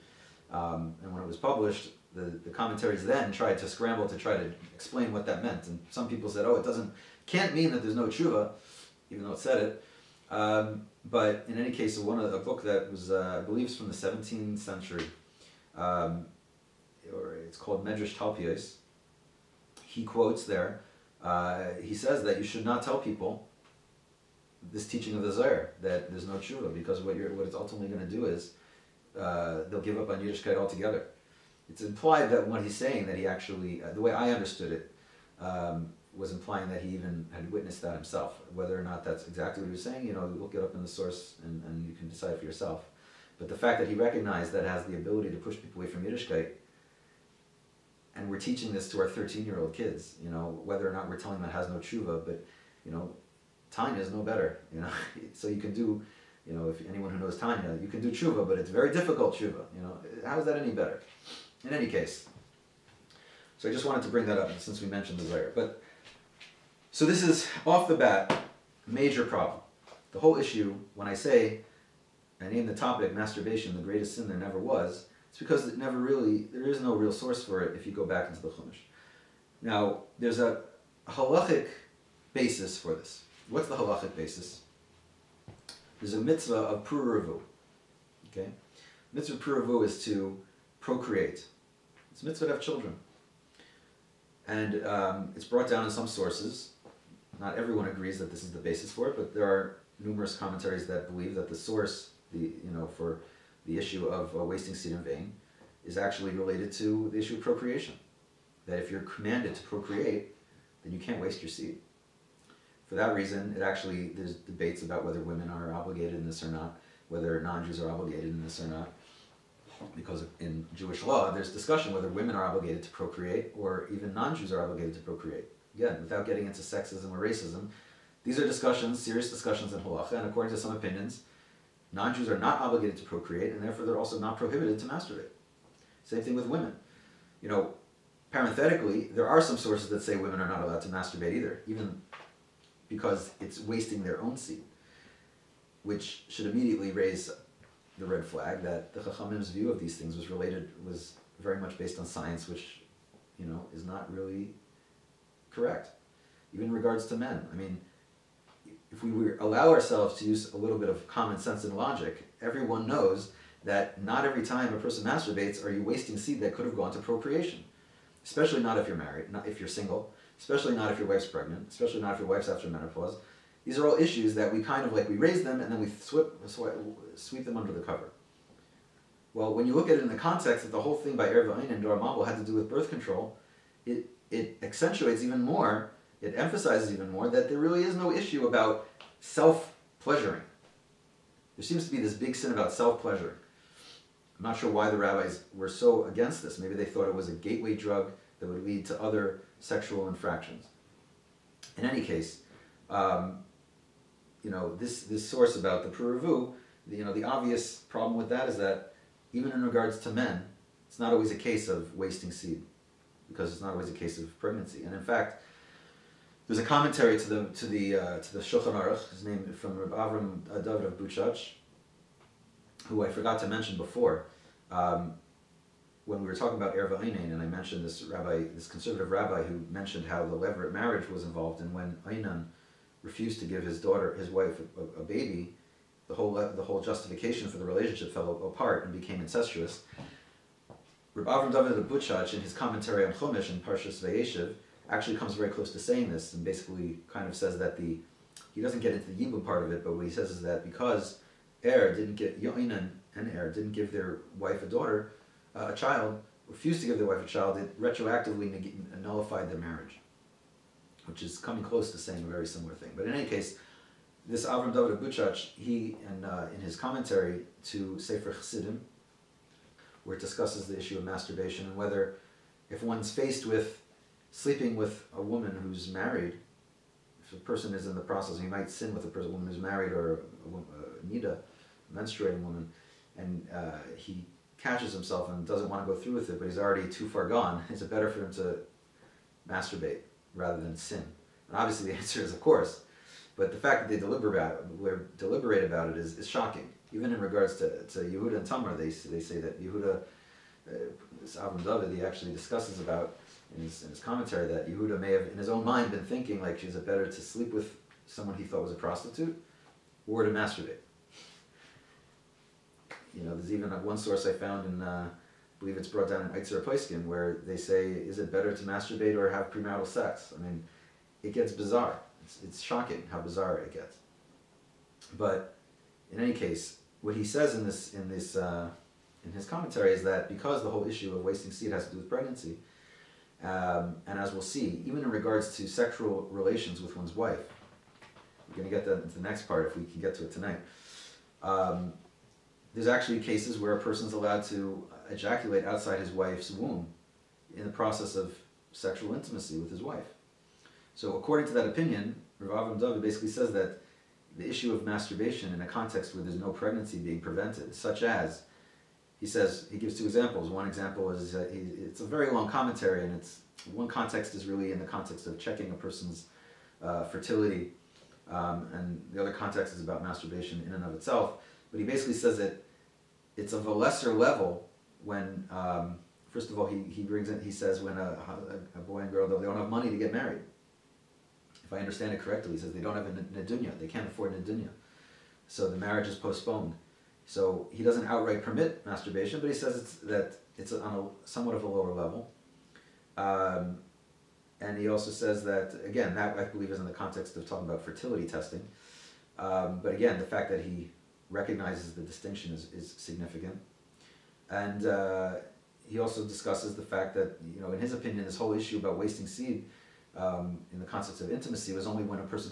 Speaker 1: And when it was published, the commentaries then tried to scramble to try to explain what that meant. And some people said, oh, can't mean that there's no tshuva, even though it said it. But in any case, a book that was, I believe, is from the 17th century, or it's called Medrash Talpios. He quotes there, he says that you should not tell people this teaching of the Zohar, that there's no tshuva, because what it's ultimately going to do is they'll give up on Yiddishkeit altogether. It's implied that what he's saying, that he actually, the way I understood it, was implying that he even had witnessed that himself. Whether or not that's exactly what he was saying, look it up in the source and you can decide for yourself. But the fact that he recognized that it has the ability to push people away from Yiddishkeit, and we're teaching this to our 13-year-old kids, whether or not we're telling them it has no tshuva, but, Tanya is no better, So you can do, if anyone who knows Tanya, you can do tshuva, but it's very difficult tshuva, How is that any better? In any case. So I just wanted to bring that up since we mentioned the Zohar. So this is, off the bat, a major problem. The whole issue, when I name the topic, masturbation, the greatest sin there never was, it's because there is no real source for it if you go back into the Chumash. Now, there's a halachic basis for this. What's the halachic basis? There's a mitzvah of puravu. Okay? Mitzvah puravu is to procreate. It's a mitzvah to have children. And it's brought down in some sources. Not everyone agrees that this is the basis for it, but there are numerous commentaries that believe that the source, for the issue of wasting seed in vain, is actually related to the issue of procreation. That if you're commanded to procreate, then you can't waste your seed. For that reason, there's debates about whether women are obligated in this or not, whether non-Jews are obligated in this or not. Because in Jewish law, there's discussion whether women are obligated to procreate or even non-Jews are obligated to procreate. Again, without getting into sexism or racism, these are discussions, serious discussions in halacha, and according to some opinions, non-Jews are not obligated to procreate, and therefore they're also not prohibited to masturbate. Same thing with women. Parenthetically, there are some sources that say women are not allowed to masturbate either, even because it's wasting their own seed, which should immediately raise the red flag that the Chachamim's view of these things was very much based on science, which, is not really correct, even in regards to men. I mean, if we allow ourselves to use a little bit of common sense and logic, everyone knows that not every time a person masturbates are you wasting seed that could have gone to procreation. Especially not if you're married, not if you're single, especially not if your wife's pregnant, especially not if your wife's after menopause. These are all issues that we kind of we raise them and then we sweep them under the cover. Well, when you look at it in the context that the whole thing by Erva Ein and Dor Mabul had to do with birth control, it accentuates even more, it emphasizes even more that there really is no issue about self-pleasuring. There seems to be this big sin about self-pleasuring. I'm not sure why the rabbis were so against this. Maybe they thought it was a gateway drug that would lead to other sexual infractions. In any case, this source about the Puravu, the obvious problem with that is that even in regards to men, it's not always a case of wasting seed, because it's not always a case of pregnancy. And in fact, there's a commentary to the Shulchan Aruch, his name from Rabbi Avram David of Buchach, who I forgot to mention before, when we were talking about Erva Einain, and I mentioned this conservative rabbi who mentioned how the levirate marriage was involved, and when Einan refused to give his wife, a baby, the whole justification for the relationship fell apart and became incestuous. Rabbi Avram David of Buchach, in his commentary on Chumash in Parshas Vayeshev, actually comes very close to saying this, and basically kind of says that he doesn't get into the Yibum part of it, but what he says is that because Yoinan and didn't give their wife a child, refused to give their wife a child, it retroactively nullified their marriage, which is coming close to saying a very similar thing. But in any case, this Avram David Buchach, he, in his commentary to Sefer Chassidim, where it discusses the issue of masturbation and whether, if one's faced with sleeping with a woman who's married, if a person is in the process, he might sin with a woman who's married, or a nida, a menstruating woman, and he catches himself and doesn't want to go through with it, but he's already too far gone, is it better for him to masturbate rather than sin? And obviously the answer is of course, but the fact that they deliberate about it is shocking. Even in regards to Yehuda and Tamar, they say that Yehuda, this Avram David, he actually discusses about in his commentary that Yehuda may have in his own mind been thinking is it better to sleep with someone he thought was a prostitute or to masturbate? There's even one source I found in, I believe it's brought down in Eitzer Poiskin, where they say, is it better to masturbate or have premarital sex? I mean, it gets bizarre. It's shocking how bizarre it gets. But in any case, what he says in his commentary is that because the whole issue of wasting seed has to do with pregnancy, and as we'll see, even in regards to sexual relations with one's wife, we're going to get that into the next part if we can get to it tonight. There's actually cases where a person's allowed to ejaculate outside his wife's womb in the process of sexual intimacy with his wife. So according to that opinion, Rav Avram David basically says that the issue of masturbation in a context where there's no pregnancy being prevented, such as, he gives two examples. One example is, it's a very long commentary, and one context is really in the context of checking a person's fertility, and the other context is about masturbation in and of itself. But he basically says that it's of a lesser level when, first of all, he says when a boy and girl, they don't have money to get married. If I understand it correctly, he says they don't have a nedunya, they can't afford nedunya. So the marriage is postponed. So he doesn't outright permit masturbation, but he says it's on somewhat of a lower level. And he also says that, again, that I believe is in the context of talking about fertility testing. But again, the fact that he recognizes the distinction is significant. And he also discusses the fact that, in his opinion, this whole issue about wasting seed in the context of intimacy was only when a person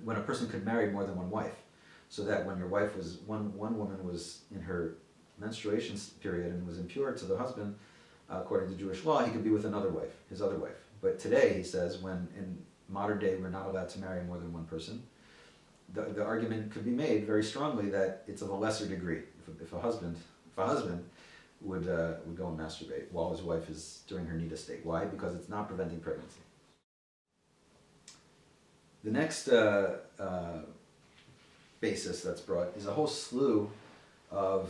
Speaker 1: when a person could marry more than one wife. So that when your wife was, one woman was in her menstruation period and was impure to the husband, according to Jewish law, he could be with another wife, his other wife. But today, he says, when in modern day we're not allowed to marry more than one person, the argument could be made very strongly that it's of a lesser degree. If a husband would go and masturbate while his wife is during her nida state. Why? Because it's not preventing pregnancy. The next basis that's brought is a whole slew of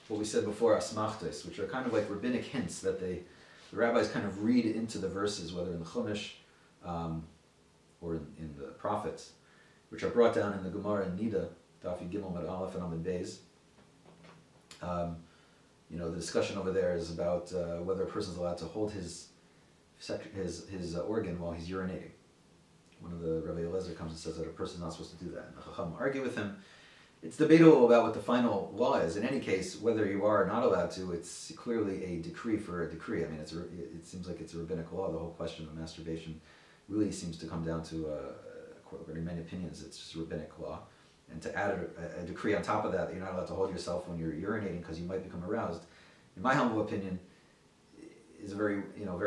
Speaker 1: what we said before, asmachtos, which are kind of like rabbinic hints that the rabbis kind of read into the verses, whether in the Chumash or in the prophets, which are brought down in the Gemara and Nida, Daf Yud Gimel Amud Aleph and Amud Beis. The discussion over there is about whether a person is allowed to hold his organ while he's urinating. One of the Rabbi Eliezer comes and says that a person is not supposed to do that. And the Chacham argue with him. It's debatable about what the final law is. In any case, whether you are or not allowed to, it's clearly a decree for a decree. I mean, it seems like it's a rabbinic law. The whole question of masturbation really seems to come down to, according to many opinions, it's just rabbinic law. And to add a decree on top of that you're not allowed to hold yourself when you're urinating because you might become aroused, in my humble opinion, is very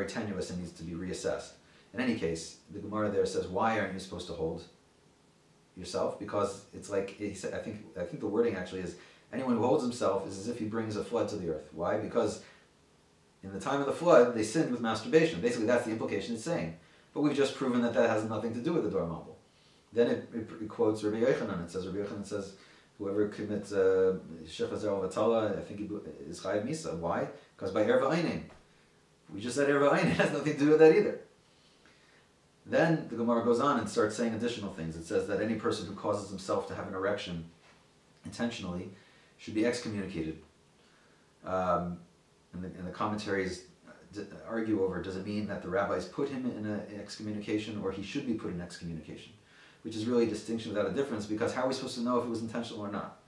Speaker 1: tenuous and needs to be reassessed. In any case, the Gemara there says, why aren't you supposed to hold yourself? Because it's like he said, I think the wording actually is, anyone who holds himself is as if he brings a flood to the earth. Why? Because in the time of the flood, they sinned with masturbation. Basically, that's the implication it's saying. But we've just proven that has nothing to do with the Dor Mabul. Then it quotes Rabbi Yochanan. It says, Rabbi Yochanan says, whoever commits Shechaz or Vatala, I think he is Chayav Misa. Why? Because by Erva Einin. We just said Erva Einin. It has nothing to do with that either. Then the Gemara goes on and starts saying additional things. It says that any person who causes himself to have an erection intentionally should be excommunicated. And the commentaries argue over, does it mean that the rabbis put him in an excommunication, or he should be put in excommunication? Which is really a distinction without a difference, because how are we supposed to know if it was intentional or not?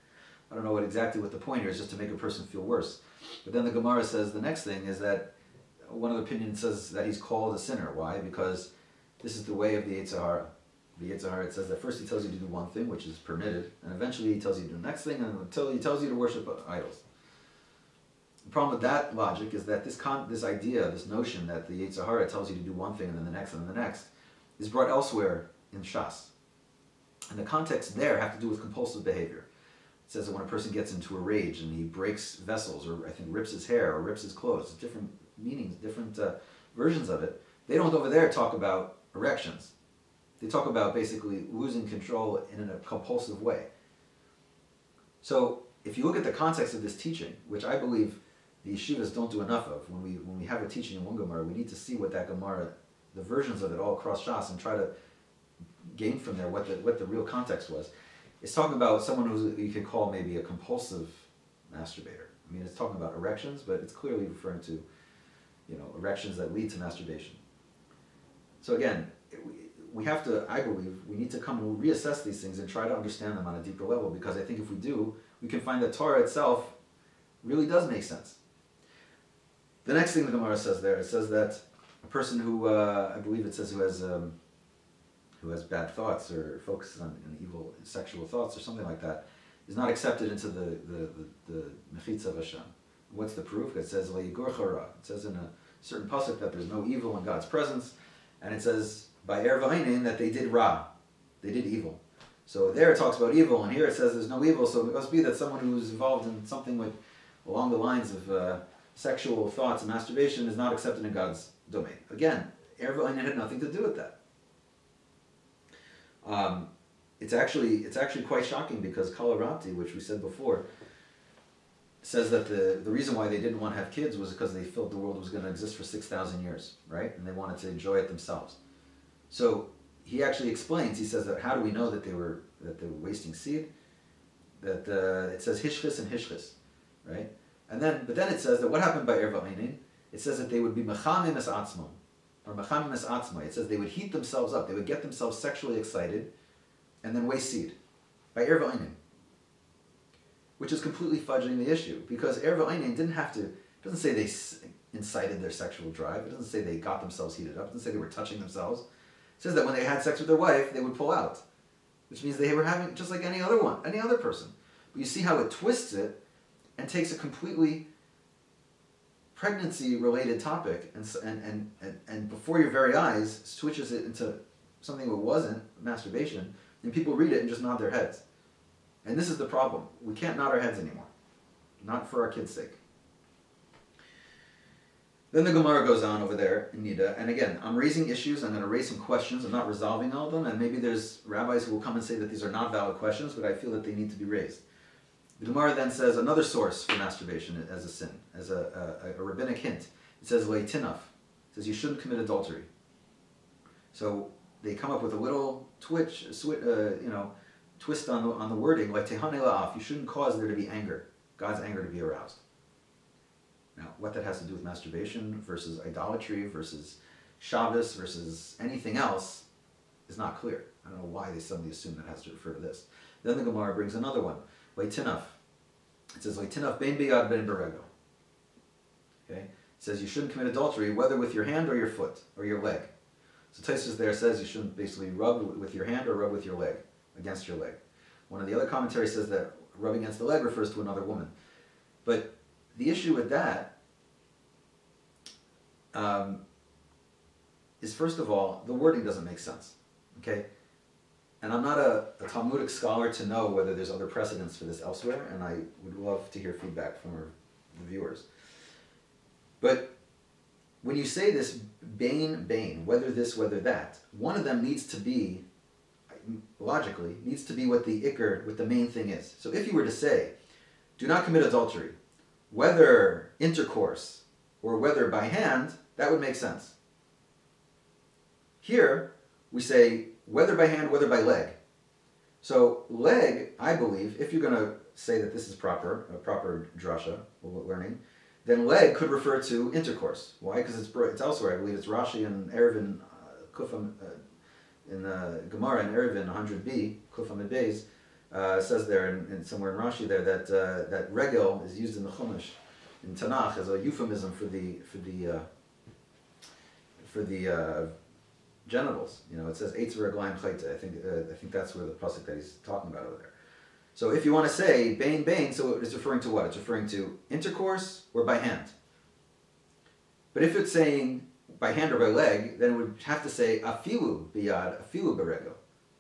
Speaker 1: I don't know exactly what the point here is, just to make a person feel worse. But then the Gemara says the next thing is that one of the opinions says that he's called a sinner. Why? Because this is the way of the Yetzer Hara. The Yetzer Hara, it says that first he tells you to do one thing, which is permitted, and eventually he tells you to do the next thing, and until he tells you to worship idols. The problem with that logic is that this idea, this notion that the Yetzer Hara tells you to do one thing and then the next and then the next, is brought elsewhere in Shas. And the context there have to do with compulsive behavior. It says that when a person gets into a rage and he breaks vessels, or I think rips his hair or rips his clothes, different meanings, different versions of it, they don't over there talk about erections. They talk about basically losing control in a compulsive way. So if you look at the context of this teaching, which I believe the yeshivas don't do enough of, when we have a teaching in one Gemara, we need to see what that Gemara, the versions of it all across Shas, and try to gain from there what the real context was. It's talking about someone who you could call maybe a compulsive masturbator. I mean, it's talking about erections, but it's clearly referring to, erections that lead to masturbation. So again, we have to, I believe, we need to come and reassess these things and try to understand them on a deeper level, because I think if we do, we can find that Torah itself really does make sense. The next thing the Gemara says there, it says that a person who, I believe it says who has bad thoughts or focuses on evil sexual thoughts or something like that, is not accepted into the Mechitza of Hashem. What's the proof? It says, Le'yigor chara. It says in a certain pasuk that there's no evil in God's presence, and it says, by Erva Einin, that they did Ra. They did evil. So there it talks about evil, and here it says there's no evil, so it must be that someone who's involved in something along the lines of sexual thoughts and masturbation is not accepted in God's domain. Again, Erva Einin had nothing to do with that. It's actually quite shocking, because Kalarati, which we said before, says that the reason why they didn't want to have kids was because they felt the world was going to exist for 6,000 years, right? And they wanted to enjoy it themselves. So he actually explains. He says that how do we know that they were wasting seed? That it says hishchis and hishchis, right? But then it says that what happened by Erva Einin? It says that they would be mechamim es atzmon, or mechamim es atzma. It says they would heat themselves up. They would get themselves sexually excited, and then waste seed by Erva Einin, which is completely fudging the issue, because Erva Einin it doesn't say they incited their sexual drive. It doesn't say they got themselves heated up. It doesn't say they were touching themselves. It says that when they had sex with their wife, they would pull out, which means they were having just like any other person. But you see how it twists it and takes a completely pregnancy-related topic and before your very eyes switches it into something that wasn't masturbation, and people read it and just nod their heads. And this is the problem. We can't nod our heads anymore. Not for our kids' sake. Then the Gemara goes on over there in Nida, and again, I'm raising issues, I'm going to raise some questions, I'm not resolving all of them, and maybe there's rabbis who will come and say that these are not valid questions, but I feel that they need to be raised. The Gemara then says another source for masturbation as a sin, as a rabbinic hint. It says leitinaf. It says you shouldn't commit adultery. So they come up with a little twist on the wording, like tehane la'af. You shouldn't cause there to be anger, God's anger to be aroused. Now, what that has to do with masturbation versus idolatry versus Shabbos versus anything else is not clear. I don't know why they suddenly assume that has to refer to this. Then the Gemara brings another one, leitinaf. It says leitinaf bein biyad bein berego. Okay, it says you shouldn't commit adultery whether with your hand or your foot or your leg. So Tosfos there says you shouldn't basically rub with your hand or rub with your leg, against your leg. One of the other commentaries says that rubbing against the leg refers to another woman. But the issue with that is, first of all, the wording doesn't make sense. Okay? And I'm not a Talmudic scholar to know whether there's other precedents for this elsewhere, and I would love to hear feedback from the viewers. But when you say this bain, whether this, whether that, one of them needs to be, logically, needs to be what the ikr, what the main thing is. So if you were to say, do not commit adultery, whether intercourse or whether by hand, that would make sense. Here, we say, whether by hand, whether by leg. So leg, I believe, if you're going to say that this is proper, a proper drasha, learning, then leg could refer to intercourse. Why? Because it's elsewhere. I believe it's Rashi and Erevin, Kufam, in the Gemara in Erevin 100b, Kufam and Beis, says there, in somewhere in Rashi there, that regel is used in the Chumash, in Tanakh, as a euphemism for the genitals. You know, it says eitz v'raglayim chayte. I think that's where the pasuk that he's talking about over there. So if you want to say bain, so it's referring to what? It's referring to intercourse or by hand. But if it's saying by hand or by leg, then it would have to say afilu biyad, afilu berego,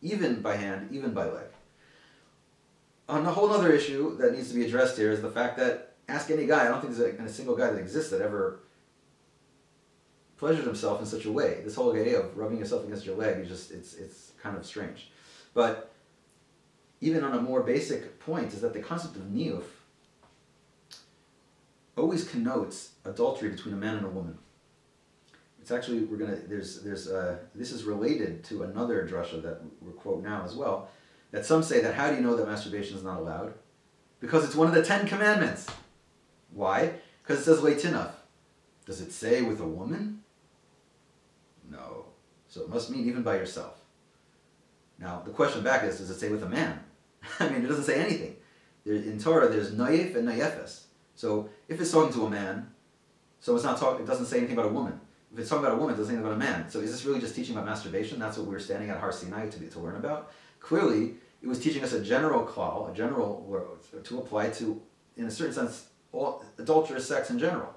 Speaker 1: even by hand, even by leg. On a whole other issue that needs to be addressed here is the fact that, ask any guy, I don't think there's a single guy that exists that ever pleasured himself in such a way. This whole idea of rubbing yourself against your leg, it's kind of strange. But even on a more basic point is that the concept of niyuf always connotes adultery between a man and a woman. It's actually, this is related to another drasha that we'll quote now as well, that some say that how do you know that masturbation is not allowed? Because it's one of the 10 commandments. Why? Because it says leitinaf. Does it say with a woman? No. So it must mean even by yourself. Now, the question back is, does it say with a man? I mean, it doesn't say anything. In Torah, there's nayef and nayefes. So if it's talking to a man, so it's not talking. It doesn't say anything about a woman. If it's talking about a woman, it doesn't say anything about a man. So is this really just teaching about masturbation? That's what we were standing at Har Sinai to learn about? Clearly, it was teaching us a general klal, to apply to, in a certain sense, all adulterous sex in general.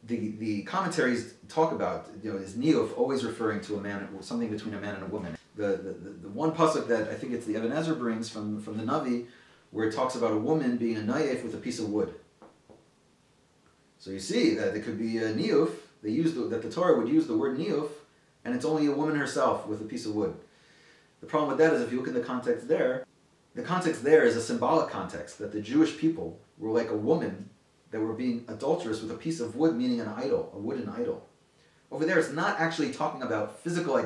Speaker 1: The commentaries talk about, is niyuf always referring to a man, something between a man and a woman. The one pasuk that I think it's the Ibn Ezra brings from the Navi, where it talks about a woman being a nayef with a piece of wood. So you see that it could be a niyuf. That the Torah would use the word niyuf, and it's only a woman herself with a piece of wood. The problem with that is if you look in the context there is a symbolic context, that the Jewish people were like a woman that were being adulterous with a piece of wood, meaning an idol, a wooden idol. Over there, it's not actually talking about physical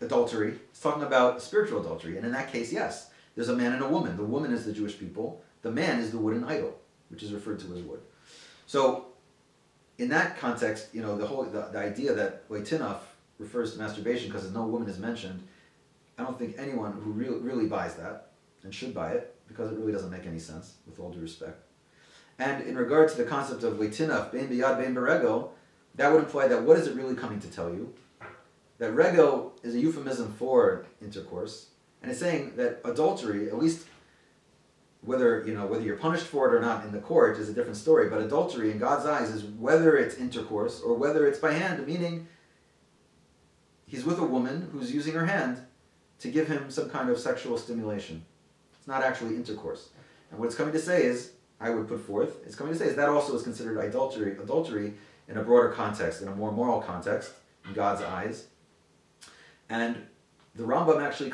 Speaker 1: adultery. It's talking about spiritual adultery. And in that case, yes, there's a man and a woman. The woman is the Jewish people. The man is the wooden idol, which is referred to as wood. So, in that context, the idea that leitinaf refers to masturbation because no woman is mentioned, I don't think anyone who really buys that, and should buy it, because it really doesn't make any sense, with all due respect. And in regard to the concept of leitinaf, bein biyad, bein berego, that would imply that what is it really coming to tell you? That rego is a euphemism for intercourse, and it's saying that adultery, at least whether you're punished for it or not in the court is a different story, but adultery in God's eyes is whether it's intercourse or whether it's by hand, meaning he's with a woman who's using her hand to give him some kind of sexual stimulation. It's not actually intercourse. And what it's coming to say is, I would put forth, it's coming to say is that also is considered adultery in a broader context, in a more moral context, in God's eyes. And the Rambam actually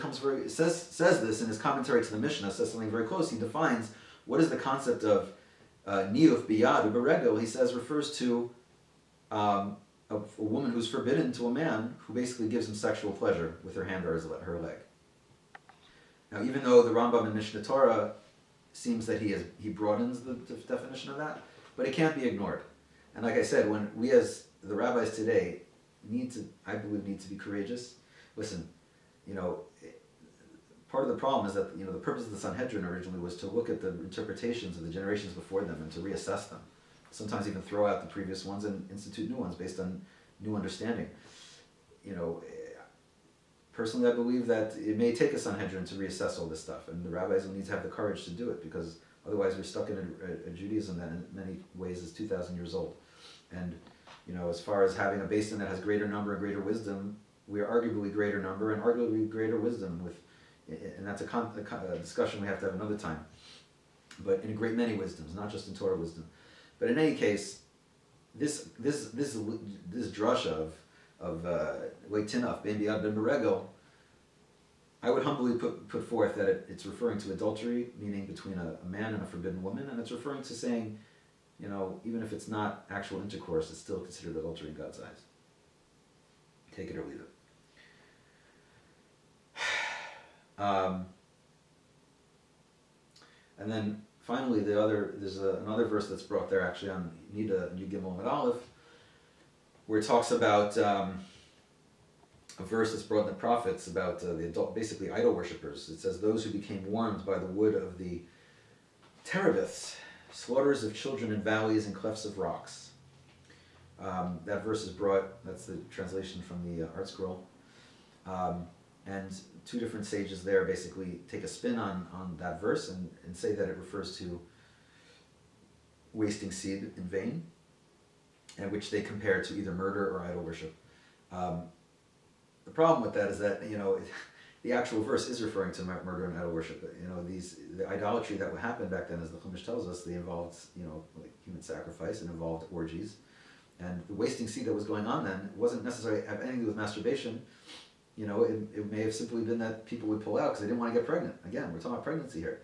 Speaker 1: says this in his commentary to the Mishnah, says something very close. He defines what is the concept of niyuf biyad uberego. He says refers to a woman who's forbidden to a man who basically gives him sexual pleasure with her hand or her leg. Now, even though the Rambam in Mishnah Torah seems that he broadens the definition of that, but it can't be ignored. And like I said, when we as the rabbis today I believe need to be courageous. Listen, part of the problem is that the purpose of the Sanhedrin originally was to look at the interpretations of the generations before them and to reassess them. Sometimes even throw out the previous ones and institute new ones based on new understanding. Personally, I believe that it may take a Sanhedrin to reassess all this stuff, and the rabbis will need to have the courage to do it, because otherwise we're stuck in a Judaism that in many ways is 2,000 years old. And as far as having a basin that has greater number and greater wisdom, we are arguably greater number and arguably greater wisdom, and that's a discussion we have to have another time. But in a great many wisdoms, not just in Torah wisdom. But in any case, this drasha of leitinaf ben biad ben beregel, I would humbly put forth that it's referring to adultery, meaning between a man and a forbidden woman, and it's referring to saying, even if it's not actual intercourse, it's still considered adultery in God's eyes. Take it or leave it. And then finally, there's another verse that's brought there actually on Nida Yud Gimel Amud Aleph, where it talks about a verse that's brought in the prophets about basically idol worshippers. It says, "Those who became warmed by the wood of the terebinths, slaughters of children in valleys and clefts of rocks." That verse is brought. That's the translation from the Art Scroll. And two different sages there basically take a spin on that verse and say that it refers to wasting seed in vain, and which they compare to either murder or idol worship. The problem with that is that the actual verse is referring to murder and idol worship. The idolatry that would happen back then, as the Chumash tells us, they involved like human sacrifice and involved orgies, and the wasting seed that was going on then wasn't necessarily have anything to do with masturbation. It may have simply been that people would pull out because they didn't want to get pregnant. Again, we're talking about pregnancy here.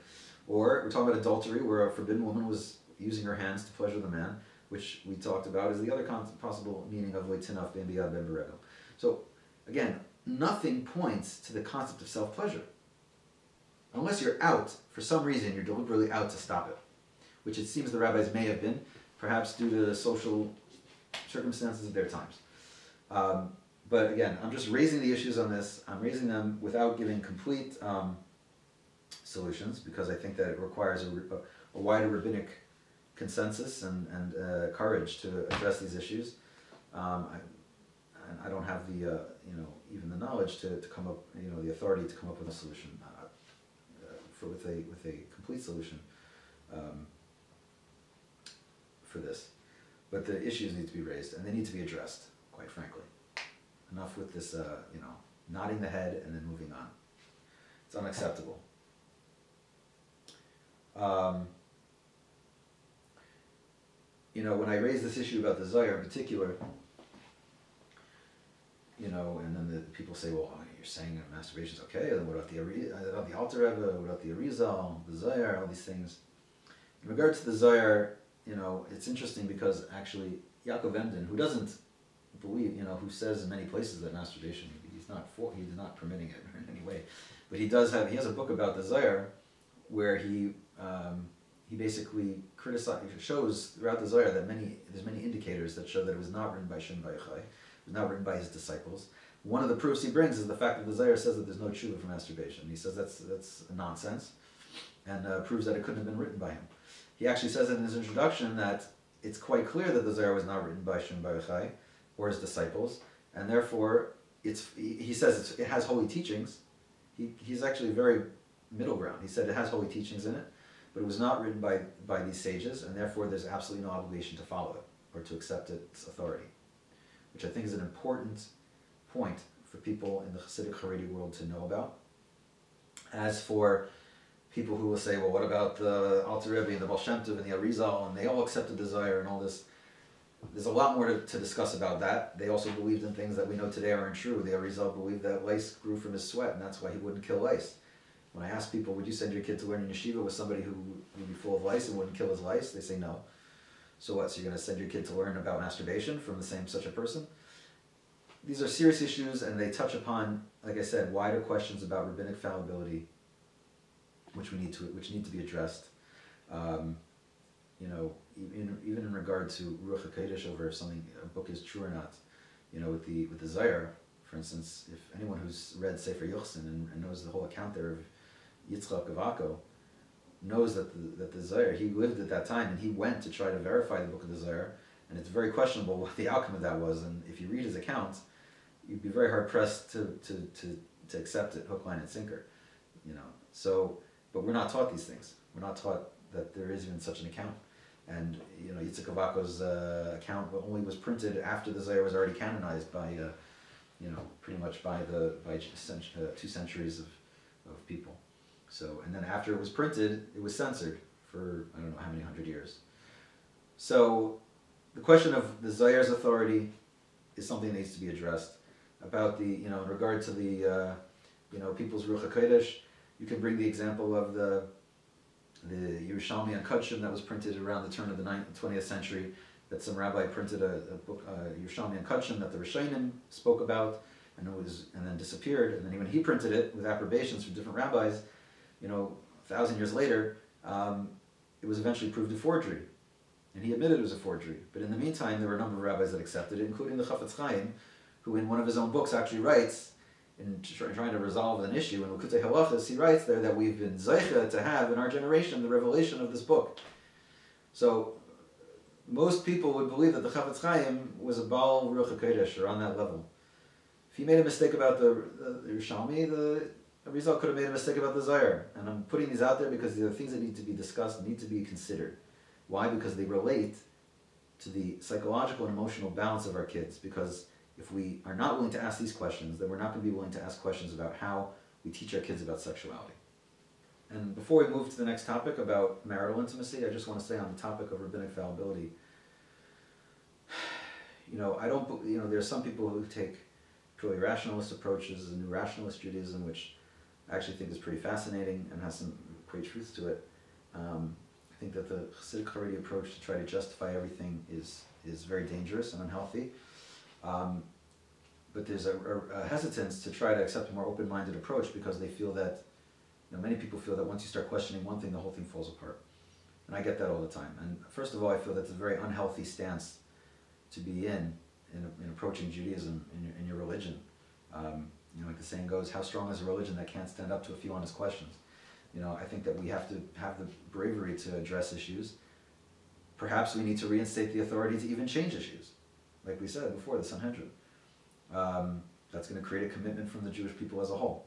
Speaker 1: Or we're talking about adultery, where a forbidden woman was using her hands to pleasure the man, which we talked about is the other possible meaning of leitinaf ben biad ben beregel. So, again, nothing points to the concept of self-pleasure. Unless you're out, for some reason, you're deliberately out to stop it, which it seems the rabbis may have been, perhaps due to the social circumstances of their times. But again, I'm just raising the issues on this. I'm raising them without giving complete solutions, because I think that it requires a wider rabbinic consensus and courage to address these issues. I don't have the even the knowledge to come up, the authority to come up with a solution with a complete solution for this. But the issues need to be raised, and they need to be addressed, quite frankly. Enough with this, nodding the head and then moving on. It's unacceptable. When I raise this issue about the Zohar in particular, and then the people say, well, you're saying that masturbation is okay, and what about the Alter Rebbe, what about the Arizal, the Zohar, all these things. In regard to the Zohar, it's interesting because actually Yaakov Emden, who doesn't believe, who says in many places that masturbation, he's not permitting it in any way, but he has a book about the Zohar where he basically shows throughout the Zohar that there's many indicators that show that it was not written by Shem Bayachai, it was not written by his disciples. One of the proofs he brings is the fact that the Zohar says that there's no tshuva for masturbation. He says that's nonsense, and proves that it couldn't have been written by him. He actually says in his introduction that it's quite clear that the Zohar was not written by Shem Bayachai or his disciples, and therefore he says it has holy teachings. He's actually very middle ground. He said it has holy teachings in it, but it was not written by these sages, and therefore there's absolutely no obligation to follow it or to accept its authority, which I think is an important point for people in the Chasidic-Charedi world to know about. As for people who will say, well, what about the Alter Rebbe and the Baal Shem Tov and the Arizal, and they all accepted the Zohar and all this, there's a lot more to discuss about that. They also believed in things that we know today aren't true. The Arizal believed that lice grew from his sweat, and that's why he wouldn't kill lice. When I ask people, would you send your kid to learn in yeshiva with somebody who would be full of lice and wouldn't kill his lice? They say no. So what, so you're going to send your kid to learn about masturbation from the same such a person? These are serious issues, and they touch upon, like I said, wider questions about rabbinic fallibility, which need to be addressed. You know, even in regard to Ruach HaKodesh, over if a book is true or not. You know, with the Zohar, for instance, if anyone who's read Sefer Yochsin and knows the whole account there of Yitzchak of Akko, knows that the Zohar, he lived at that time, and he went to try to verify the book of the Zohar, and it's very questionable what the outcome of that was. And if you read his account, you'd be very hard pressed to accept it hook, line, and sinker. You know, so, but we're not taught these things. We're not taught that there is even such an account. And you know, Yitzchak of Akko's account only was printed after the Zohar was already canonized by, you know, pretty much by 2 centuries of people. So, and then after it was printed, it was censored for I don't know how many 100 years. So, the question of the Zohar's authority is something that needs to be addressed. About the, you know, in regard to the, you know, people's Ruach HaKodesh, you can bring the example of the Yerushalmi and Kutshim that was printed around the turn of the 20th century, that some rabbi printed a book, Yerushalmi and Kutshim, that the Rishonim spoke about, and then disappeared. And then when he printed it with approbations from different rabbis, you know, 1,000 years later, it was eventually proved a forgery. And he admitted it was a forgery. But in the meantime, there were a number of rabbis that accepted it, including the Chafetz Chaim, who in one of his own books actually writes, in trying to resolve an issue in Likutei Halachos, he writes there that we've been zeicha to have in our generation the revelation of this book. So most people would believe that the Chafetz Chaim was a Baal Ruach HaKodesh, or on that level. If he made a mistake about the Yerushalmi, the Arizal could have made a mistake about the Zohar. And I'm putting these out there because these are things that need to be discussed, need to be considered. Why? Because they relate to the psychological and emotional balance of our kids. Because if we are not willing to ask these questions, then we're not going to be willing to ask questions about how we teach our kids about sexuality. And before we move to the next topic about marital intimacy, I just want to say on the topic of rabbinic fallibility, you know, there's some people who take purely rationalist approaches, a new rationalist Judaism, which I actually think is pretty fascinating and has some great truth to it. I think that the Chasidic-Charedi approach to try to justify everything is very dangerous and unhealthy. But there's a hesitance to try to accept a more open-minded approach, because they feel that, you know, many people feel that once you start questioning one thing, the whole thing falls apart. And I get that all the time. And first of all, I feel that's a very unhealthy stance to be in approaching Judaism, in your religion. You know, like the saying goes, how strong is a religion that can't stand up to a few honest questions? You know, I think that we have to have the bravery to address issues. Perhaps we need to reinstate the authority to even change issues. Like we said before, the Sanhedrin. That's going to create a commitment from the Jewish people as a whole,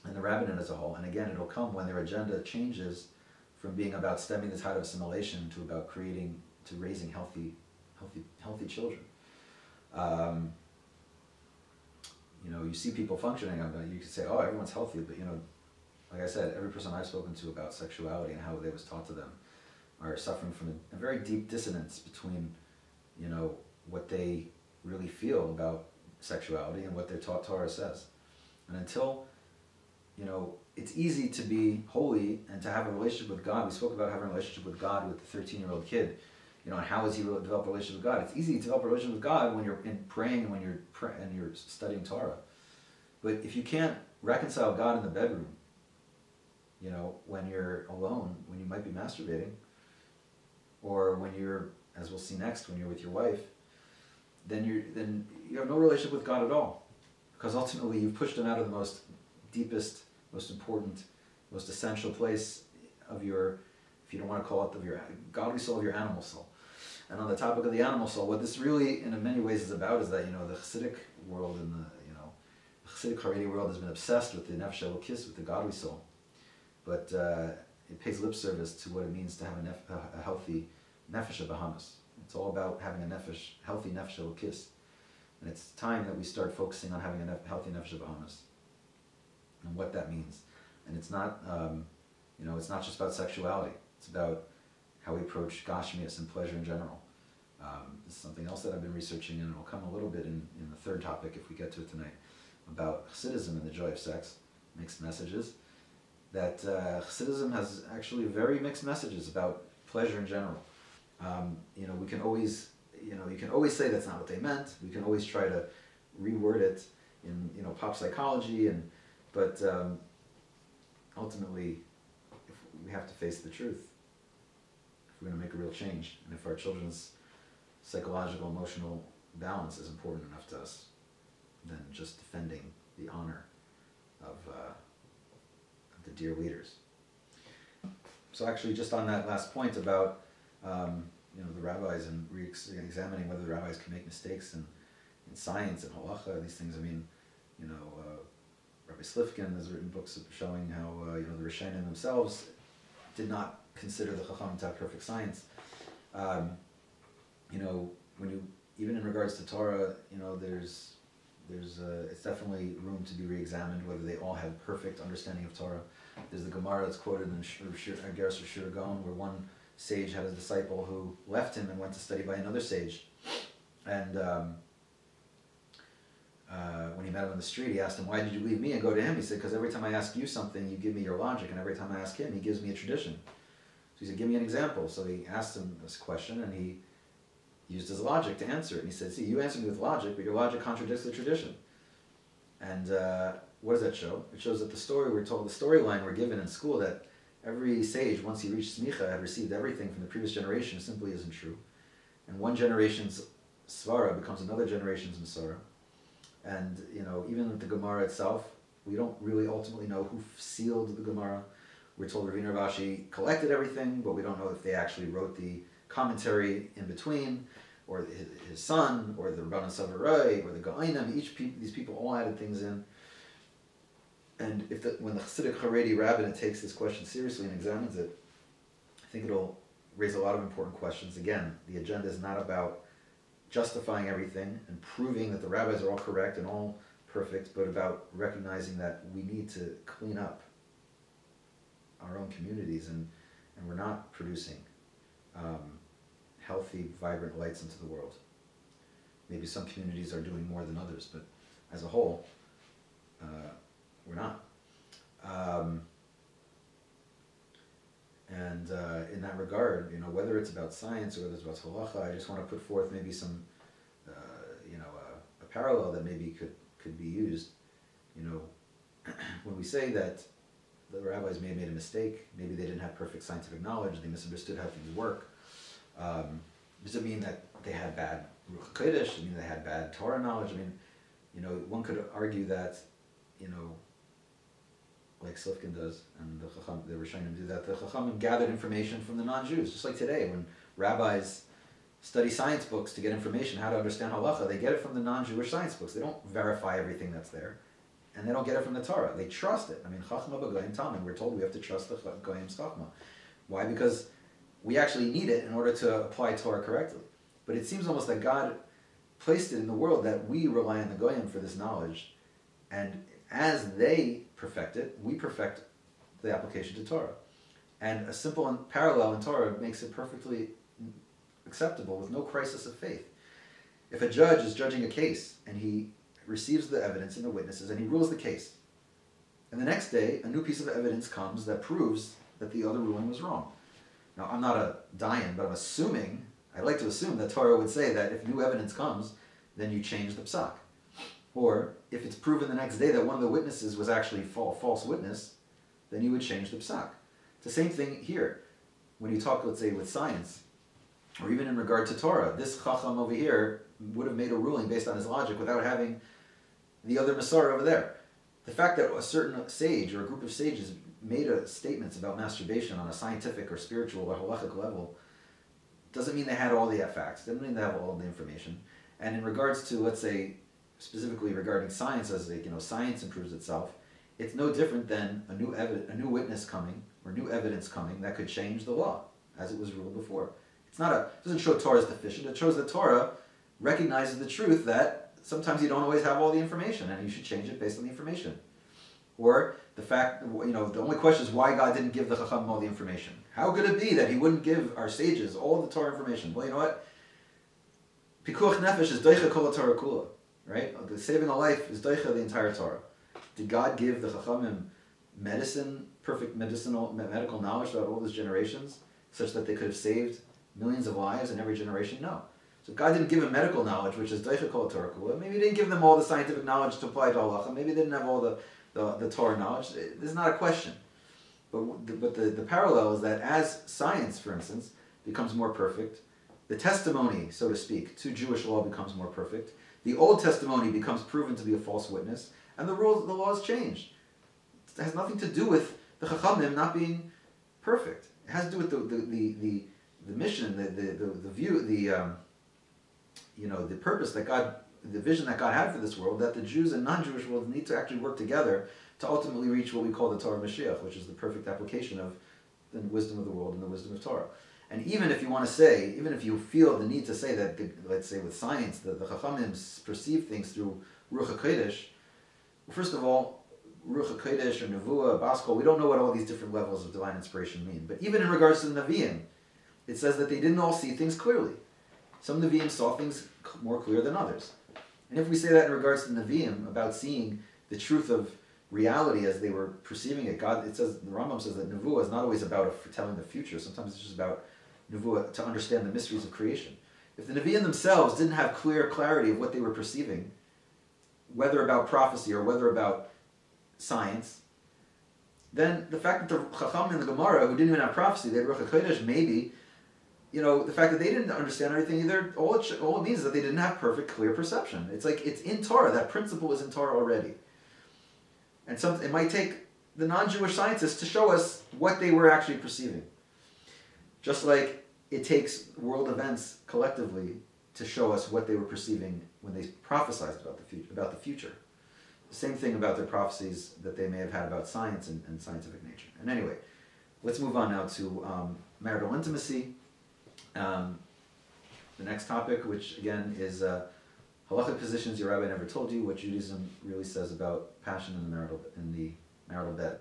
Speaker 1: and the rabbinate as a whole. And again, it'll come when their agenda changes from being about stemming the tide of assimilation to about raising healthy children. You know, you see people functioning. You could say, oh, everyone's healthy, but you know, like I said, every person I've spoken to about sexuality and how it was taught to them are suffering from a very deep dissonance between, you know, what they really feel about sexuality and what their Torah says. And until, you know, it's easy to be holy and to have a relationship with God. We spoke about having a relationship with God with the 13-year-old kid. You know, and how does he develop a relationship with God? It's easy to develop a relationship with God when you're praying and when you're studying Torah. But if you can't reconcile God in the bedroom, you know, when you're alone, when you might be masturbating, or when you're, as we'll see next, when you're with your wife, then you have no relationship with God at all, because ultimately you've pushed him out of the most deepest, most important, most essential place of your, if you don't want to call it, of your godly soul, of your animal soul. And on the topic of the animal soul, what this really, in many ways, is about is that, you know, the Hasidic world and the Chasidic-Charedi world has been obsessed with the nefesh elokis, with the godly soul, but it pays lip service to what it means to have a healthy nefesh bahamas. It's all about having a healthy nefesh elokis, and it's time that we start focusing on having a healthy nefesh bahamas and what that means. And it's not, you know, it's not just about sexuality. It's about how we approach gashmias and pleasure in general. This is something else that I've been researching, and it will come a little bit in the third topic if we get to it tonight, about Hasidism and the joy of sex, mixed messages. That Hasidism has actually very mixed messages about pleasure in general. We can always, you can always say that's not what they meant. We can always try to reword it in, pop psychology, but ultimately, we have to face the truth if we're going to make a real change, and if our children's psychological, emotional balance is important enough to us, than just defending the honor of the dear leaders. So actually, just on that last point about the rabbis and examining whether the rabbis can make mistakes in science and halacha, these things. I mean, Rabbi Slifkin has written books showing how the Rishonim themselves did not consider the Chacham to have perfect science. When you, even in regards to Torah, there's it's definitely room to be re-examined whether they all had perfect understanding of Torah. There's the Gemara that's quoted in Geras Shir Gaon, where one sage had a disciple who left him and went to study by another sage. And when he met him on the street, he asked him, "Why did you leave me and go to him?" He said, "Because every time I ask you something, you give me your logic, and every time I ask him, he gives me a tradition." So he said, "Give me an example." So he asked him this question, and he used his logic to answer it. And he said, "See, you answered me with logic, but your logic contradicts the tradition." And what does that show? It shows that the storyline we're given in school, that every sage, once he reached Smicha, had received everything from the previous generation, simply isn't true. And one generation's svara becomes another generation's masara. And even with the Gemara itself, we don't really ultimately know who sealed the Gemara. We're told Ravina Rashi collected everything, but we don't know if they actually wrote the commentary in between, or his son, or the Rabban Savarai, or the Ga'ainim. These people all added things in. And when the Chasidic-Charedi rabbinate takes this question seriously and examines it, I think it'll raise a lot of important questions. Again, the agenda is not about justifying everything and proving that the rabbis are all correct and all perfect, but about recognizing that we need to clean up our own communities, and we're not producing healthy, vibrant lights into the world. Maybe some communities are doing more than others, but as a whole, we're not. In that regard, whether it's about science or whether it's about halacha, I just want to put forth maybe some, a parallel that maybe could be used. When we say that the rabbis may have made a mistake, maybe they didn't have perfect scientific knowledge, they misunderstood how things work. Does it mean that they had bad Ruach HaKodesh? I mean, they had bad Torah knowledge? I mean, one could argue that, like Slifkin does, and the Rishonim do that, the Chachamim gathered information from the non-Jews. Just like today, when rabbis study science books to get information, how to understand halacha, they get it from the non-Jewish science books. They don't verify everything that's there, and they don't get it from the Torah. They trust it. I mean, Chachma b'goyim talmid. We're told we have to trust the goyim's Chachma. Why? Because we actually need it in order to apply Torah correctly. But it seems almost that God placed it in the world that we rely on the goyim for this knowledge, and as they perfect it, we perfect the application to Torah. And a simple parallel in Torah makes it perfectly acceptable with no crisis of faith. If a judge is judging a case and he receives the evidence and the witnesses and he rules the case, and the next day a new piece of evidence comes that proves that the other ruling was wrong. Now, I'm not a dayan, but I like to assume that Torah would say that if new evidence comes, then you change the psak. Or if it's proven the next day that one of the witnesses was actually a false witness, then you would change the psak. It's the same thing here. When you talk, let's say, with science, or even in regard to Torah, this chacham over here would have made a ruling based on his logic without having the other Masar over there. The fact that a certain sage or a group of sages made statements about masturbation on a scientific or spiritual or halachic level doesn't mean they had all the facts, doesn't mean they have all the information. And in regards to, let's say, specifically regarding science, as science improves itself, it's no different than a new witness coming or new evidence coming that could change the law as it was ruled before. It doesn't show Torah is deficient. It shows that Torah recognizes the truth that sometimes you don't always have all the information, and you should change it based on the information. Or the fact, the only question is why God didn't give the Chacham all the information. How could it be that He wouldn't give our sages all the Torah information? Well, you know what? Pikuach nefesh is doicha kol Torah kula, right? The saving a life is doicha the entire Torah. Did God give the Chachamim medicine, perfect medical knowledge throughout all those generations, such that they could have saved millions of lives in every generation? No. So if God didn't give them medical knowledge, which is doicha kol Torah kula, maybe He didn't give them all the scientific knowledge to apply to halacha. Maybe they didn't have all the Torah knowledge. This is not a question. But the parallel is that as science, for instance, becomes more perfect, the testimony, so to speak, to Jewish law becomes more perfect. The Old Testimony becomes proven to be a false witness, and the laws change. It has nothing to do with the Chachamim not being perfect. It has to do with the mission, the view, the purpose that God, the vision that God had for this world, that the Jews and non-Jewish world need to actually work together to ultimately reach what we call the Torah Mashiach, which is the perfect application of the wisdom of the world and the wisdom of Torah. And even if you want to say, even if you feel the need to say that, let's say with science, the Chachamim perceive things through Ruach HaKodesh, first of all, Ruach HaKodesh or Nevuah, Baskol, we don't know what all these different levels of divine inspiration mean. But even in regards to the Nevi'im, it says that they didn't all see things clearly. Some Nevi'im saw things more clear than others. And if we say that in regards to the Nevi'im, about seeing the truth of reality as they were perceiving it, God, it says, the Rambam says that Nevuah is not always about foretelling the future. Sometimes it's just about Nevuah to understand the mysteries of creation. If the Nevi'im themselves didn't have clear clarity of what they were perceiving, whether about prophecy or whether about science, then the fact that the Chacham in the Gemara, who didn't even have prophecy, they had Ruach HaKodesh, maybe, the fact that they didn't understand everything either, all it means is that they didn't have perfect, clear perception. It's like, it's in Torah. That principle is in Torah already. And it might take the non-Jewish scientists to show us what they were actually perceiving. Just like it takes world events collectively to show us what they were perceiving when they prophesied about the future. The same thing about their prophecies that they may have had about science and scientific nature. And anyway, let's move on now to marital intimacy. The next topic, which again is halachic positions your rabbi never told you, what Judaism really says about passion in the marital bed.